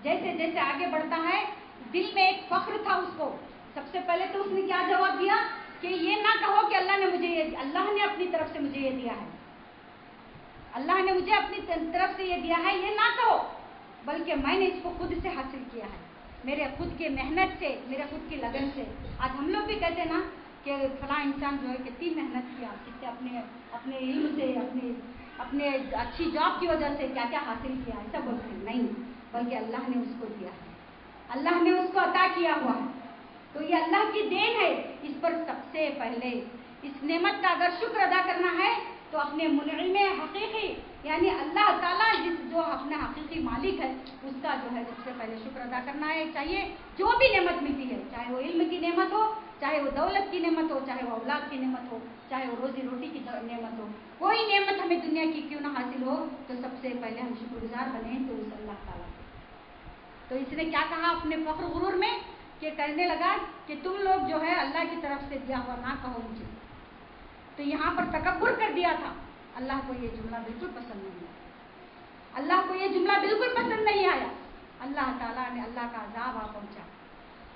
جیسے جیسے آگے بڑھتا ہے، دل میں ایک فخر تھا اس کو۔ سب سے پہلے تو اس نے کیا جواب دیا کہ یہ نہ کہو کہ اللہ نے اپنی طرف سے مجھے یہ دیا ہے، اللہ نے مجھے اپنی طرف سے یہ دیا ہے، یہ نہ کہو، بلکہ میں نے اس کو خود سے حاصل کیا ہے، میرے خود کے محنت سے، میرے خود کی لگن سے۔ آج ہم لوگ بھی کہتے ہیں نا کہ فلاں انسان جو ہے کتنی محنت کیا، کتنے اپنے علم سے، اپنے اچھی جاب کی وجہ سے کیا کیا حاصل کیا، ایسا بولتے ہیں، نہیں، بلکہ اللہ نے اس کو دیا ہے، اللہ نے اس کو عطا کیا ہوا ہے۔ تو یہ اللہ کی دین ہے، اس پر سب سے پہلے اس نعمت کا اگر شکر ادا کرنا ہے تو اپنے منعم حقیقی یعنی اللہ تعالیٰ جو اپنا حقیقی مالک ہے اس کا جو ہے سب سے پہلے شکر ادا کرنا ہے چاہیے۔ جو بھی نعمت ملتی ہے، چاہے وہ علم کی نعمت ہو، چاہے وہ دولت کی نعمت ہو، چاہے وہ اولاد کی نعمت ہو، چاہے وہ روزی روٹی کی نعمت ہو، کوئی نعمت ہمیں دنیا کی کیوں نہ حاصل ہو تو سب سے پہلے ہم شکر گزار بنیں تو اس اللہ تعالیٰ۔ تو اس نے کیا کہا اپنے فخر غرور میں کہ کہنے لگا کہ تم لوگ جو ہے اللہ کی طرف سے دیا ہوا نہ کہو مجھے۔ تو یہاں پر تکبر کر دیا تھا۔ اللہ کو یہ جملہ بالکل پسند نہیں آیا، اللہ کو یہ جملہ بالکل پسند نہیں آیا۔ اللہ تعالیٰ نے، اللہ کا عذاب آ پہنچا،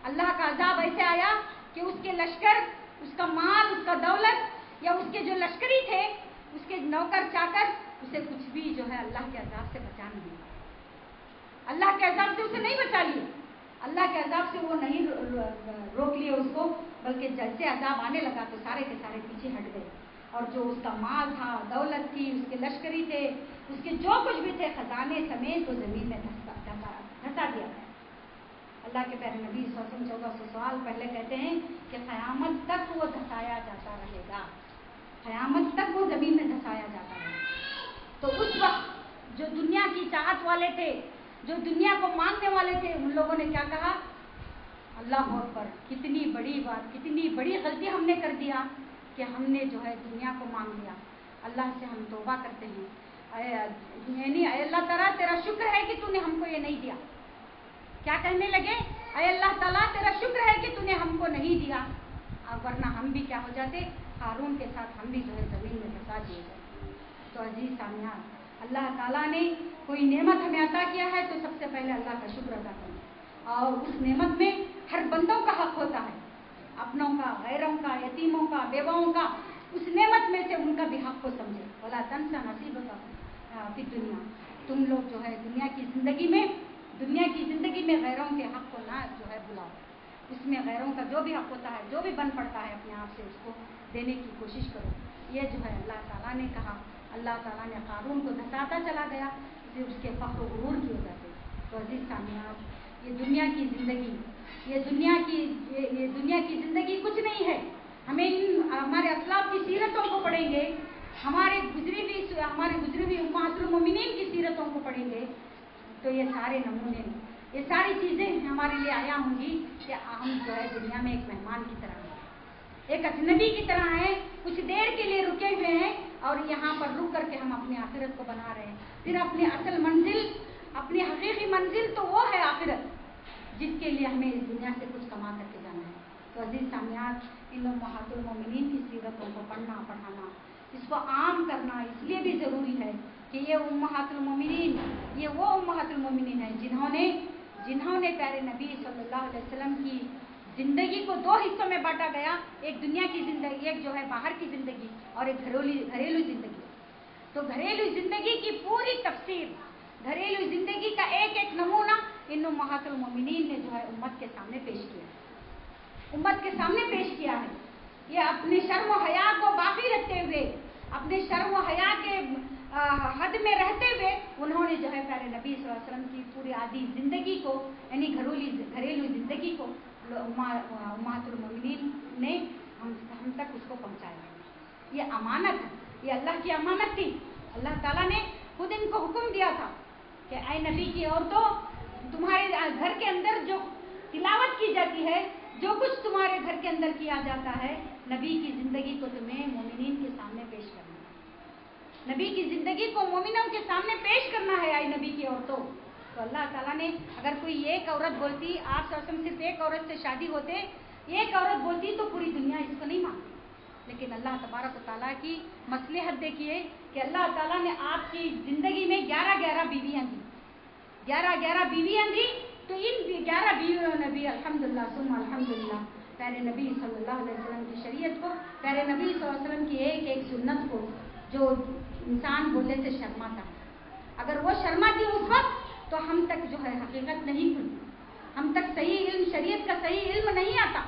اللہ کا عذاب ایسے آیا کہ اس کے لشکر، اس کا مال، اس کا دولت یا اس کے جو لشکری تھے، اس کے نوکر چاکر، اسے کچھ بھی جو ہے اللہ کے عذاب سے بچا نہیں پایا، اللہ کے عذاب سے اسے نہیں بچا لیا، اللہ کے عذاب سے وہ نہیں روک لیے اس کو، بلکہ جیسے عذاب آنے لگا تو سارے کے سارے پیچھے ہٹ گئے، اور جو اس کا مال تھا، دولت تھی، اس کے لشکری تھے، اس کے جو کچھ بھی تھے، خزانے سمیت وہ زمین میں دھسا دیا گیا۔ اللہ کے پیارے نبی صلی اللہ علیہ وسلم 1400 سال پہلے کہتے ہیں کہ قیامت تک وہ دھسایا جاتا رہے گا، قیامت تک وہ زمین میں دھسایا جاتا رہے گا۔ تو اس وقت جو دنیا کی چاہت والے تھے، جو دنیا کو مانگنے والے تھے، ان لوگوں نے کیا کہا اللہ اکبر، کتنی بڑی بات، کتنی بڑی غلطی ہم نے کر دیا کہ ہم نے جو ہے دنیا کو مانگ لیا۔ اللہ سے ہم توبہ کرتے ہیں، اے اللہ تعالیٰ تیرا شکر ہے کہ تو نے ہم کو یہ نہیں دیا۔ کیا کہنے لگے؟ اے اللہ تعالیٰ تیرا شکر ہے کہ تو نے ہم کو نہیں دیا، ورنہ ہم بھی کیا ہو جاتے، قارون کے ساتھ ہم بھی جو ہے زمین میں دھسا دیے جاتے۔ تو عزیز سامعین، اللہ تعالیٰ نے کوئی نعمت ہمیں عطا کیا ہے تو سب سے پہلے اللہ کا شکر ادا کریں، اور اس نعمت میں ہر بندوں کا حق ہوتا ہے، اپنوں کا، غیروں کا، یتیموں کا، بیواؤں کا، اس نعمت میں سے ان کا بھی حق کو سمجھے۔ وَلَا تَنْسَ نَصِيبَكَ فِي الدُّنْيَا، تم لوگ جو ہے دنیا کی زندگی میں غیروں کے حق کو نہ جو ہے بلاؤ، اس میں غیروں کا جو بھی حق ہوتا ہے، جو بھی بن پڑتا ہے اپنے آپ سے اس کو دینے کی کوشش کرو۔ یہ جو ہے اللہ تعالیٰ نے کہا۔ اللہ تعالیٰ نے قارون کو دھساتا چلا گیا اسے اس کے فخر و غرور کی وجہ سے۔ تو عزیز سامعین، یہ دنیا کی زندگی کچھ نہیں ہے۔ ہمیں ہمارے اسلاف کی سیرتوں کو پڑھیں گے، ہمارے گزری ہوئی امہات المومنین کی سیرتوں کو پڑھیں گے تو یہ سارے نمونے، یہ ساری چیزیں ہمارے لیے آیا ہوں گی کہ ہم جو ہے دنیا میں ایک مہمان کی طرح ہیں، ایک اجنبی کی طرح ہیں، کچھ دیر کے لیے رکے ہوئے ہیں اور یہاں پر رک کر کے ہم اپنی آخرت کو بنا رہے ہیں۔ پھر اپنی اصل منزل، اپنی حقیقی منزل تو وہ ہے آخرت، جس کے لیے ہمیں اس دنیا سے کچھ کما کر کے جانا ہے۔ تو عزیز سامعین، ان امہات المومنین کی سیرتوں کو پڑھنا، پڑھانا، اس کو عام کرنا اس لیے بھی ضروری ہے کہ یہ امہات المومنین، یہ وہ امہات المومنین ہیں جنہوں نے پیارے نبی صلی اللہ علیہ وسلم کی زندگی کو دو حصوں میں بانٹا گیا، ایک دنیا کی زندگی، ایک جو ہے باہر کی زندگی، اور ایک گھریلو زندگی۔ تو گھریلو زندگی کی پوری تفسیر، گھریلو زندگی کا ایک ایک نمونہ ان امہات المومنین نے جو ہے امت کے سامنے پیش کیا ہے۔ یہ اپنے شرم و حیا کو باقی رکھتے ہوئے، اپنے شرم و حیا کے حد میں رہتے ہوئے انہوں نے جو ہے پیارے نبی صلی اللہ علیہ وسلم کی پوری عادی زندگی کو، یعنی گھریلو زندگی کو امہات المومنین نے ہم تک اس کو پہنچایا۔ یہ امانت ہے، یہ اللہ کی امانت تھی۔ اللہ تعالیٰ نے خود ان کو حکم دیا تھا کہ اے نبی کی عورتوں، تمہارے گھر کے اندر جو تلاوت کی جاتی ہے، جو کچھ تمہارے گھر کے اندر کیا جاتا ہے، نبی کی زندگی کو تمہیں مومنین کے سامنے پیش کرنا ہے، نبی کی زندگی کو مومنوں کے سامنے پیش کرنا ہے، اے نبی کی عورتوں۔ تو اللہ تعالیٰ نے اگر کوئی ایک عورت بولتی، آپ صلی اللہ علیہ وسلم صرف ایک عورت سے شادی ہوتے، ایک عورت بولتی تو پوری دنیا اس کو نہیں مانتی، لیکن اللہ تبارک و تعالیٰ کی مصلحت دیکھیے کہ اللہ تعالیٰ نے آپ کی زندگی میں 11 بیویاں دی، 11 بیویاں دی، تو ان 11 بیویوں نے بھی الحمدللہ ثم الحمدللہ پیارے نبی صلی اللہ علیہ وسلم کی شریعت کو، پیارے نبی صلی اللہ علیہ وسلم کی ایک ایک سنت کو، جو انسان بولنے سے شرماتا ہے، اگر وہ شرماتی اس وقت تو ہم تک جو ہے حقیقت نہیں کھلتی، ہم تک صحیح علم، شریعت کا صحیح علم نہیں آتا۔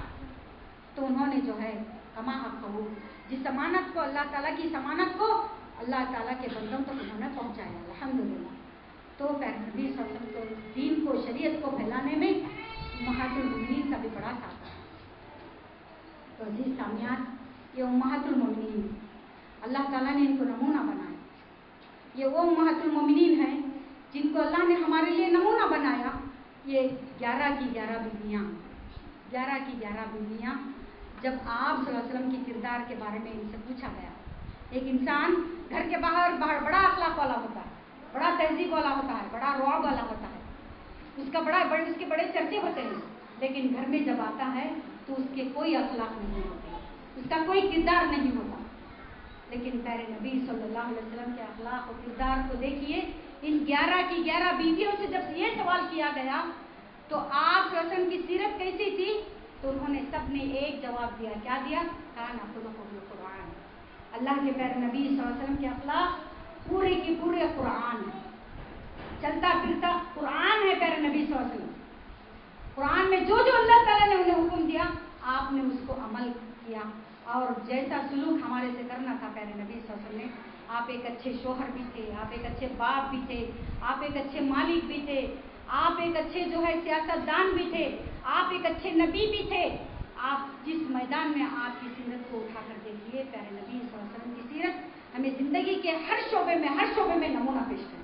تو انہوں نے جو ہے کما حق ہو، جس امانت کو، اللہ تعالیٰ کی امانت کو اللہ تعالیٰ کے بندوں تک انہوں نے پہنچایا، الحمدللہ۔ تو پیارے نبی صلی اللہ علیہ وسلم کو دین کو، شریعت کو پھیلانے میں امہات المومنین کا بھی بڑا ساتھ ہے۔ تو عزیز سامعین، یہ امہات المومنین، اللہ تعالیٰ نے ان کو نمونہ بنایا۔ یہ وہ امہات المومنین ہیں جن کو اللہ نے ہمارے لیے نمونہ بنایا۔ یہ 11 کی 11 بیویاں، 11 کی 11 بیویاں، جب آپ صلی اللہ علیہ وسلم کی کردار کے بارے میں ان سے پوچھا گیا، ایک انسان گھر کے باہر بڑا اخلاق والا ہوتا ہے، بڑا تہذیب والا ہوتا ہے، بڑا رعب والا ہوتا ہے، اس کے بڑے چرچے ہوتے ہیں، لیکن گھر میں جب آتا ہے تو اس کے کوئی اخلاق نہیں ہوتے، اس کا کوئی کردار نہیں ہوتا۔ لیکن پیارے نبی صلی اللہ علیہ وسلم کے اخلاق و کردار کو دیکھیے۔ ان 11 کی 11 بیویوں سے جب یہ سوال کیا گیا تو آپ صلی اللہ علیہ وسلم کی سیرت کیسی تھی، تو انہوں نے سب نے ایک جواب دیا، کیا دیا؟ کان خلقہ القرآن۔ اللہ کے پیارے نبی صلی اللہ علیہ وسلم کے اخلاق پورے کی پورے قرآن ہے، چلتا پھرتا قرآن ہے پیارے نبی صلی اللہ علیہ وسلم۔ قرآن میں جو اللہ تعالیٰ نے انہیں حکم دیا، آپ نے اس کو عمل کیا، اور جیسا سلوک ہمارے سے کرنا تھا پیارے نبی صلی اللہ علیہ وسلم نے۔ آپ ایک اچھے شوہر بھی تھے، آپ ایک اچھے باپ بھی تھے، آپ ایک اچھے مالک بھی تھے، آپ ایک اچھے جو ہے سیاست دان بھی تھے، آپ ایک اچھے نبی بھی تھے۔ آپ جس میدان میں آپ کی سیرت کو اٹھا کر دیکھیے، پیارے نبی صلی اللہ علیہ وسلم کی سیرت ہمیں زندگی کے ہر شعبے میں نمونہ پیش کرتی ہے،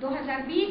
2020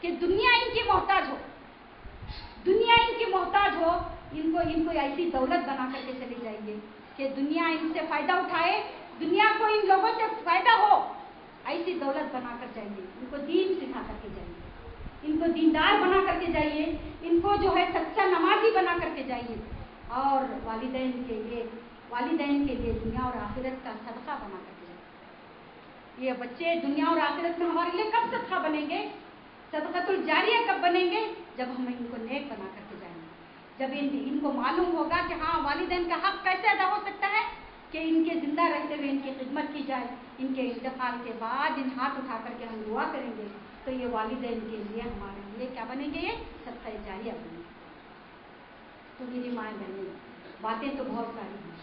کہ دنیا ان کی محتاج ہو, دنیا ان کی محتاج ہو, ان کو ایسی دولت بنا کر کے چلی جائیے کہ دنیا ان سے فائدہ اٹھائے, دنیا کو ان لوگوں سے فائدہ ہو, ایسی دولت بنا کر جائیے. ان کو دین سکھا کر کے جائیے, ان کو دیندار بنا کر کے جائیے, ان کو جو ہے سچا نمازی بنا کر کے جائیے, اور والدین کے لیے دنیا اور آخرت کا صدقہ بنا کر کے جائیے. یہ بچے دنیا اور آخرت میں ہمارے لیے کب صدقہ بنیں گے, صدقۃ الجاریہ کب بنیں گے, جب ہم ان کو نیک بنا کر کے جائیں گے, جب ان کو معلوم ہوگا کہ ہاں والدین کا حق کیسے ادا ہو سکتا ہے, کہ ان کے زندہ رہتے ہوئے ان کی خدمت کی جائے, ان کے انتقال کے بعد ان ہاتھ اٹھا کر کے ہم دعا کریں گے, تو یہ والدین کے لیے ہمارے لیے کیا بنیں گے, یہ صدقہ جاریہ بنیں گے. تو میری مائیں بہنیں, باتیں تو بہت ساری ہیں,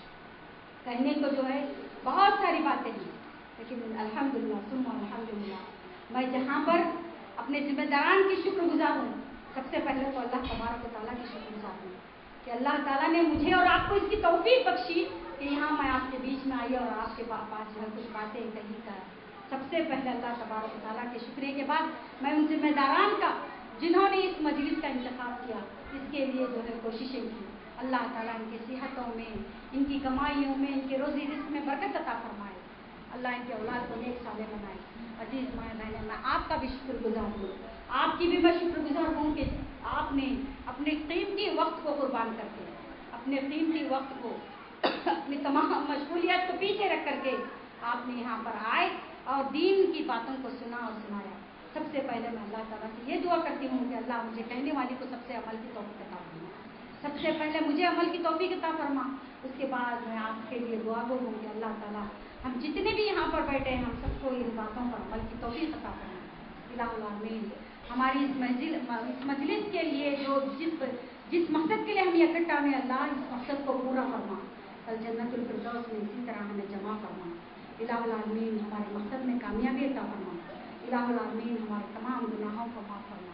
کہنے کو جو ہے بہت ساری باتیں ہیں, لیکن الحمدللہ ثم الحمدللہ میں جہاں پر اپنے ذمہ داران کی شکر گزار ہوں, سب سے پہلے تو اللہ تبارک و تعالیٰ کی شکر گزار ہوں کہ اللہ تعالیٰ نے مجھے اور آپ کو اس کی توفیق بخشی کہ یہاں میں آپ کے بیچ میں آئی اور آپ کے پاس جو ہے کچھ باتیں کہی کا. سب سے پہلے اللہ تبارک و تعالیٰ کے شکریہ کے بعد میں ان ذمہ داران کا جنہوں نے اس مجلس کا انتخاب کیا, اس کے لیے جو ہے کوششیں کی, اللہ تعالیٰ ان کی صحتوں میں, ان کی کمائیوں میں, ان کے روزی رزق میں برکت عطا فرمائے, اللہ ان کے اولاد کو نیک صالح بنائے. عزیز مائیں بہنیں, میں آپ کا بھی شکر گزار ہوں, آپ کی بھی میں شکر گزار ہوں کہ آپ نے اپنے قیمتی وقت کو قربان کر کے, اپنے قیمتی وقت کو اپنی تمام مشغولیات کو پیچھے رکھ کر کے آپ نے یہاں پر آئے اور دین کی باتوں کو سنا اور سنایا. سب سے پہلے میں اللہ تعالیٰ سے یہ دعا کرتی ہوں کہ اللہ مجھے کہنے والی کو سب سے عمل کی توفیق عطا فرما, سب سے پہلے مجھے عمل کی توفیق عطا فرما. اس کے بعد میں آپ کے لیے دعا گو ہوں کہ اللہ تعالیٰ ہم جتنے بھی یہاں پر بیٹھے ہیں ہم سب کو ان باتوں پر عمل کی توفیق عطا فرما. الہ العالمین, ہماری اس مجلس کے لیے جو جس مقصد کے لیے ہم اکٹھا ہوئے, اللہ اس مقصد کو پورا فرما, کل جنت الفردوس میں اسی طرح ہمیں جمع فرما. الہ العالمین, ہمارے مقصد میں کامیابی عطا فرما. الہ العالمین, ہمارے تمام گناہوں کو معاف فرما.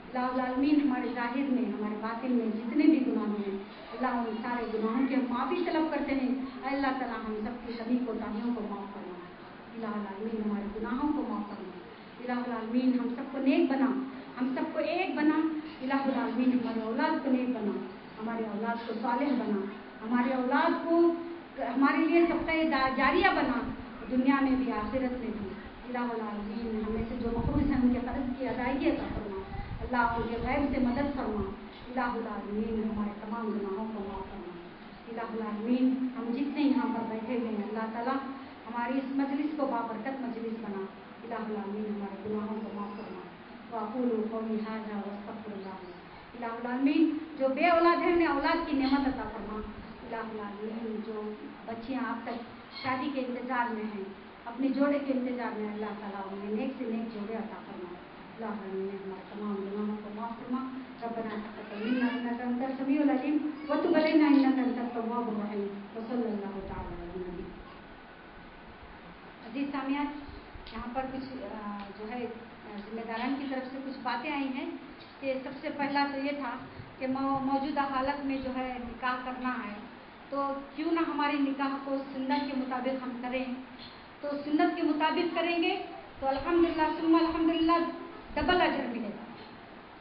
الہ العالمین, ہمارے ظاہر میں ہمارے باطن میں جتنے بھی گناہ ہیں اللہ ان سارے گناہوں کی ہم معافی طلب کرتے ہیں. اللہ تعالیٰ ہم سب کی سبھی کوتاہیوں کو معاف فرما. الہ العالمین, ہمارے گناہوں کو معاف فرما. الہ العالمین, ہم سب کو نیک بنا, ہم سب کو ایک بنا. الہ العالمین, ہمارے اولاد کو نیک بنا, ہمارے اولاد کو صالح بنا, ہمارے اولاد کو ہمارے لیے صدقہ جاریہ بنا, دنیا میں بھی آخرت میں بھی. الہ العالمین, ہمیں سے جو مخروض ہیں ان کے قرض کی ادائیگی عطا فرما. اللہ ان کے غیب سے مدد فرما. الہ العالمین, ہمارے تمام گناہوں کو معاف فرما. الہ العالمین, ہم جتنے یہاں پر بیٹھے ہوئے ہیں اللہ تعالیٰ ہماری اس مجلس کو بابرکت مجلس بنا. الہ العالمین, ہمارے گناہوں کو معاف فرما. واقول قولی ھذا واستغفر اللہ. الہ العالمین, جو بے اولاد ہیں انہیں اولاد کی نعمت عطا فرما. الہ العالمین, جو بچیاں اب تک شادی کے انتظار میں ہیں, اپنے جوڑے کے انتظار میں, اللہ تعالیٰ انہیں نیک سے نیک جوڑے عطا فرما. الہ العالمین, ہمارے تمام گناہوں کو معاف فرما. ربنا تقبل منا انک انت السمیع العلیم وتب علینا انک انت التواب الرحیم. وصلی اللہ تعالی علی نبی. عزیز سامعین, یہاں پر کچھ جو ہے ذمہ داران کی طرف سے کچھ باتیں آئی ہیں کہ سب سے پہلا تو یہ تھا کہ موجودہ حالت میں جو ہے نکاح کرنا ہے, تو کیوں نہ ہماری نکاح کو سنت کے مطابق ہم کریں. تو سنت کے مطابق کریں گے تو الحمدللہ ثم الحمدللہ ڈبل اجر ملے گا.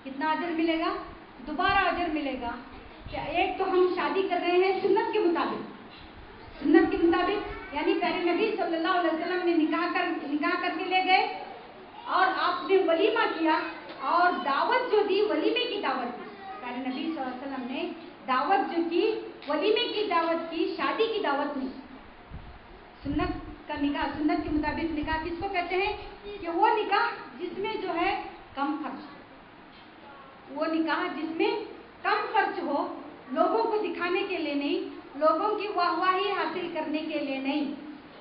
کتنا اجر ملے گا؟ دوبارہ اجر ملے گا. کہ ایک تو ہم شادی کر رہے ہیں سنت کے مطابق, سنت کے مطابق یعنی پیارے نبی صلی اللہ علیہ وسلم نے نکاح کر کے لے گئے اور آپ نے ولیمہ کیا اور دعوت جو دی ولیمے کی دعوت دی. پیارے نبی صلی اللہ علیہ وسلم نے دعوت جو کی ولیمے کی دعوت کی, شادی کی دعوت نہیں. سنت کا نکاح, سنت کے مطابق نکاح کس کو کہتے ہیں کہ وہ نکاح جس میں جو ہے کم خرچ, وہ نکاح جس میں کم خرچ ہو, لوگوں کو دکھانے کے لیے نہیں, لوگوں کی واہواہی حاصل کرنے کے لیے نہیں,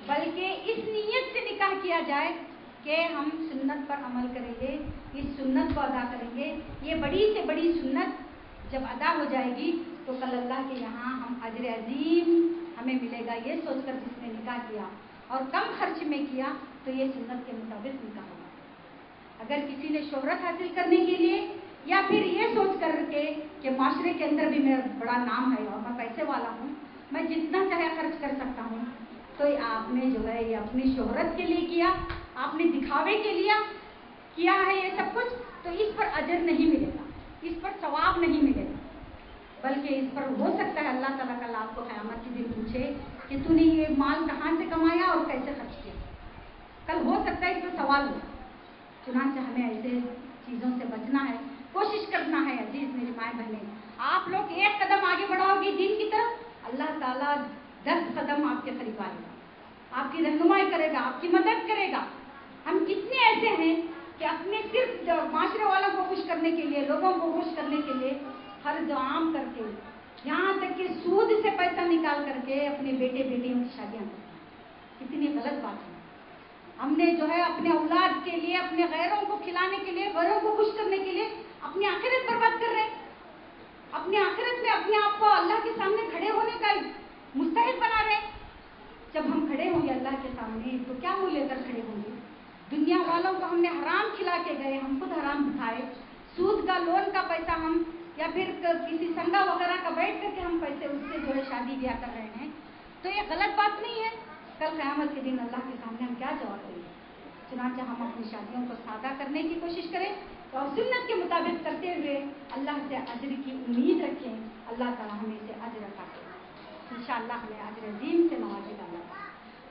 بلکہ اس نیت سے نکاح کیا جائے کہ ہم سنت پر عمل کریں گے, اس سنت کو ادا کریں گے. یہ بڑی سے بڑی سنت جب ادا ہو جائے گی تو کل اللہ کے یہاں ہم اجر عظیم ہمیں ملے گا. یہ سوچ کر جس نے نکاح کیا اور کم خرچ میں کیا تو یہ سنت کے مطابق نکاح ہوگا. اگر کسی نے شہرت حاصل کرنے کے لیے یا پھر یہ سوچ کر کے کہ معاشرے کے اندر بھی میرا بڑا نام ہے اور میں پیسے والا ہوں, میں جتنا چاہے خرچ کر سکتا ہوں, تو آپ نے جو ہے یہ اپنی شہرت کے لیے کیا, آپ نے دکھاوے کے لیے کیا ہے یہ سب کچھ, تو اس پر اجر نہیں ملے گا، اس پر ثواب نہیں ملے گا، بلکہ اس پر ہو سکتا ہے اللہ تعالیٰ کل آپ کو قیامت کے دن پوچھے کہ تو نے یہ مال کہاں سے کمایا اور کیسے خرچ کیا، کل ہو سکتا ہے اس پر سوال ہو۔ چنانچہ ہمیں ایسے چیزوں سے بچنا ہے، کوشش کرنا ہے۔ عزیز میری مائیں بہنیں، آپ لوگ ایک قدم آگے بڑھاؤ گے دین کی طرف، اللہ تعالیٰ 10 قدم آپ کے قریب آئے گا، آپ کی رہنمائی کرے گا، آپ کی مدد کرے گا۔ ہم کتنے ایسے ہیں کہ اپنے صرف معاشرے والوں کو خوش کرنے کے لیے، لوگوں کو خوش کرنے کے لیے فرض عام کر کے، یہاں تک کہ سود سے پیسہ نکال کر کے اپنے بیٹے بیٹیوں کی شادیاں کرتے ہیں۔ کتنی غلط بات ہے۔ ہم نے جو ہے اپنے اولاد کے لیے، اپنے غیروں کو کھلانے کے لیے، غیروں کو خوش کرنے کے لیے اپنی آخرت برباد کر رہے ہیں۔ اپنی آخرت میں اپنے آپ کو اللہ کے سامنے کھڑے ہونے کا مستحق بنا رہے ہیں۔ جب ہم کھڑے ہوں گے اللہ کے سامنے تو کیا منہ لے کر کھڑے ہوں گے؟ دنیا والوں کو ہم نے حرام کھلا کے گئے، ہم خود حرام کھائے، سود کا، لون کا پیسہ ہم، یا پھر کسی سنگا وغیرہ کا بیٹھ کر کے ہم پیسے اس سے جو ہے شادی بیاہ کر رہے ہیں، تو یہ غلط بات نہیں ہے؟ کل قیامت کے دن اللہ کے سامنے ہم کیا جواب دیں گے؟ چنانچہ ہم اپنی شادیوں کو سادہ کرنے کی کوشش کریں اور سنت کے مطابق کرتے ہوئے اللہ سے اجر کی امید رکھیں۔ اللہ تعالیٰ ہمیں سے اجر عطا کرے، انشاءاللہ ہمیں اجر عظیم سے نوازے گا اللہ۔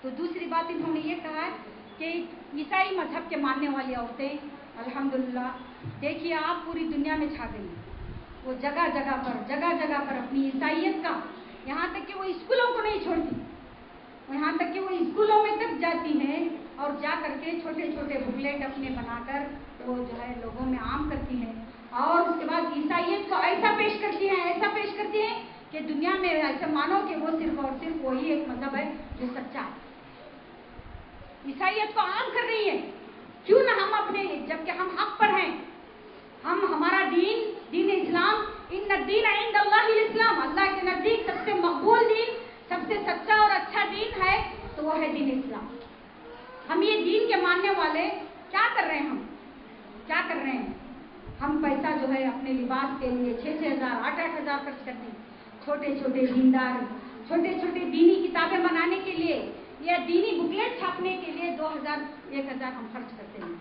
تو دوسری بات انہوں نے یہ کہا ہے کہ عیسائی مذہب کے ماننے والی عورتیں الحمدللہ، دیکھیے آپ پوری دنیا میں چھا گئی، وہ جگہ جگہ پر اپنی عیسائیت کا، یہاں تک کہ وہ اسکولوں کو نہیں چھوڑتی، یہاں تک کہ وہ اسکولوں میں تک جاتی ہیں اور جا کر کے چھوٹے چھوٹے بکلیٹ اپنے بنا کر وہ جو ہے لوگوں میں عام کرتی ہیں، اور اس کے بعد عیسائیت کو ایسا پیش کرتی ہیں کہ دنیا میں ایسا مانو کہ وہ صرف اور صرف وہی ایک مذہب ہے جو سچا ہے۔ عیسائیت کو عام کر رہی ہے۔ کیوں نہ ہم اپنے، جبکہ ہم حق پر ہیں، ہمارا دین اسلام، ان الدین عند اللہ الاسلام، اللہ کے نزدیک سب سے مقبول دین، سب سے سچا اور اچھا دین ہے تو وہ ہے دین اسلام۔ ہم یہ دین کے ماننے والے کیا کر رہے ہیں؟ ہم پیسہ جو ہے اپنے لباس کے لیے 6,000 8,000 خرچ کرتے ہیں، چھوٹے چھوٹے دیندار، چھوٹے چھوٹے دینی کتابیں بنانے کے لیے یا دینی بکلیٹ چھاپنے کے لیے 2,000 1,000 ہم خرچ کرتے ہیں۔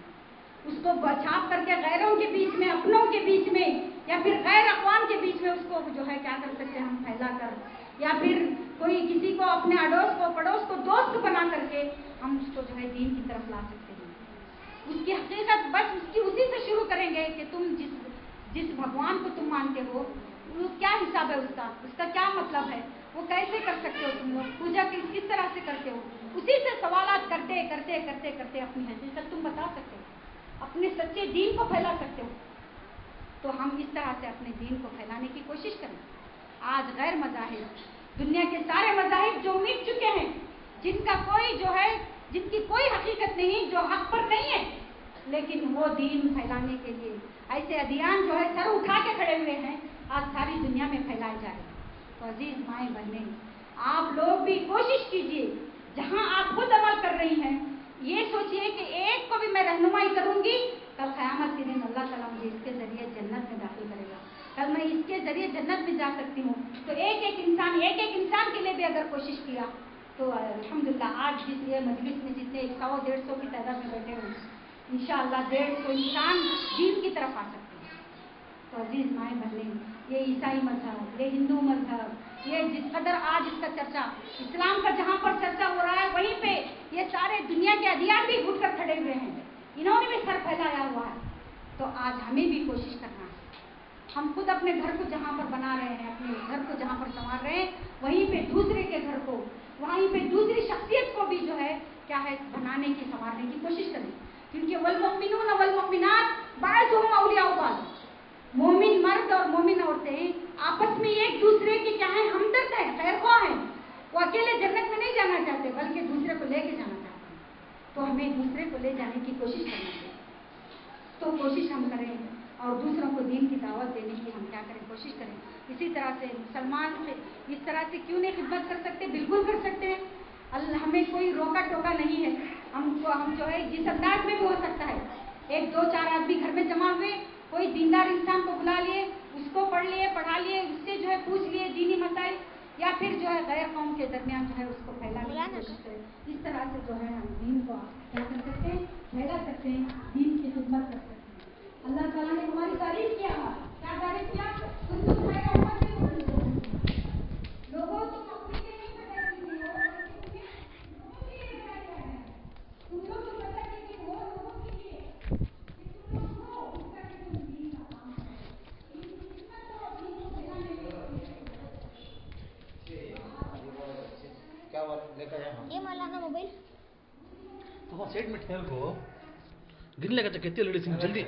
اس کو چھاپ کر کے غیروں کے بیچ میں، اپنوں کے بیچ میں، یا پھر غیر اقوام کے بیچ میں اس کو جو ہے کیا کر سکتے ہیں ہم پھیلا کر، یا پھر کوئی کسی کو اپنے اڑوس کو، پڑوس کو دوست بنا کر کے ہم اس کو جو ہے دین کی طرف لا سکتے ہیں۔ اس کی حقیقت بس اسی سے شروع کریں گے کہ تم جس بھگوان کو تم مانتے ہو وہ کیا حساب ہے، اس کا کیا مطلب ہے، وہ کیسے کر سکتے ہو، تم لوگ پوجا کس طرح سے کرتے ہو، اسی سے سوالات کرتے اپنی حقیقت تم بتا سکتے ہو، اپنے سچے دین کو پھیلا سکتے ہو۔ تو ہم اس طرح سے اپنے دین کو پھیلانے کی کوشش کریں۔ آج غیر مذاہب، دنیا کے سارے مذاہب جو مٹ چکے ہیں، جن کی کوئی حقیقت نہیں، جو حق پر نہیں ہے، لیکن وہ دین پھیلانے کے لیے ایسے ادیان جو ہے سر اٹھا کے کھڑے ہوئے ہیں، آج ساری دنیا میں پھیلائے جا رہے ہیں۔ تو عزیز مائیں بہنیں، آپ لوگ بھی کوشش کیجئے، جہاں آپ خود عمل کر رہی ہیں، یہ سوچئے کہ ایک کو بھی میں رہنمائی کروں گی، کل قیامت کے دن اللہ تعالیٰ مجھے اس کے ذریعے جنت میں داخل کرے گا، کل میں اس کے ذریعے جنت میں جا سکتی ہوں۔ تو ایک ایک انسان کے لیے بھی اگر کوشش کیا تو الحمدللہ آج جس یہ مجلس میں جتنے 100-150 کی تعداد میں بیٹھے ہوئے، انشاءاللہ 150 انسان دین کی طرف آ سکتے ہیں۔ تو عزیز مائیں بہنیں، یہ عیسائی مذہب، یہ ہندو مذہب، یہ جس قدر آج اس کا چرچا، اسلام کا جہاں پر چرچا ہو رہا ہے وہیں پہ یہ سارے دنیا کے ادیان بھی گھٹ کر کھڑے ہوئے ہیں، انہوں نے بھی سر پھیلایا ہوا ہے۔ تو آج ہمیں بھی کوشش کرنا ہے، ہم خود اپنے گھر کو جہاں پر بنا رہے ہیں، اپنے گھر کو جہاں پر سنوار رہے ہیں، وہیں پہ دوسرے کے گھر کو، وہیں پہ دوسری شخصیت کو بھی جو ہے کیا ہے بنانے کی، سنوارنے کی کوشش کریں، کیونکہ والمؤمنون والمؤمنات بعضهم اولیاء بعض، مومن مرد اور مومن عورتیں آپس میں ایک دوسرے کے کیا ہیں، ہمدرد ہیں، خیر خواہ ہیں، وہ اکیلے جنت میں نہیں جانا چاہتے بلکہ دوسرے کو لے کے جانا چاہتے ہیں۔ تو ہمیں دوسرے کو لے جانے کی کوشش کرنا چاہیے۔ تو کوشش ہم کریں اور دوسروں کو دین کی دعوت دینے کی ہم کیا کریں، کوشش کریں۔ اسی طرح سے مسلمان اس طرح سے کیوں نہیں خدمت کر سکتے، بالکل کر سکتے ہیں، ہمیں کوئی روکا ٹوکا نہیں ہے، ہم جو ہے جس انداز میں بھی ہو سکتا ہے، 1-2-4 آدمی گھر میں جمع ہوئے، کوئی دیندار انسان کو بلا لیے، اس کو پڑھ لیے، پڑھا لیے، اس سے جو ہے پوچھ لیے دینی مسائل، یا پھر جو ہے غیر قوم کے درمیان جو ہے اس کو پھیلانے کی کوشش کریں۔ اس طرح سے جو ہے ہم دین کو کیا کر سکتے ہیں، پھیلا سکتے ہیں، دین کی خدمت کر سکتے ہیں۔ اللہ تعالیٰ نے ہماری تعریف کیا، کیا تعریف کیا؟ تم خیر امت لوگوں تم اپنے لیے نہیں پیدا کیے ہو بلکہ لوگوں کے لیے پیدا کیا ہے. تم لوگ جو پیدا کیے ہو لوگوں کے لیے کہ تم لوگ ہو اس کا کہ تم دین کا کام کرو، ان کی خدمت کرو، دین کو پھیلانے کے لیے. کیا بات لے کر یہ مولانا موبائل تو سیٹ میں ٹھہر کو گرنے کا تو کہتے لڑی سنگھ جلدی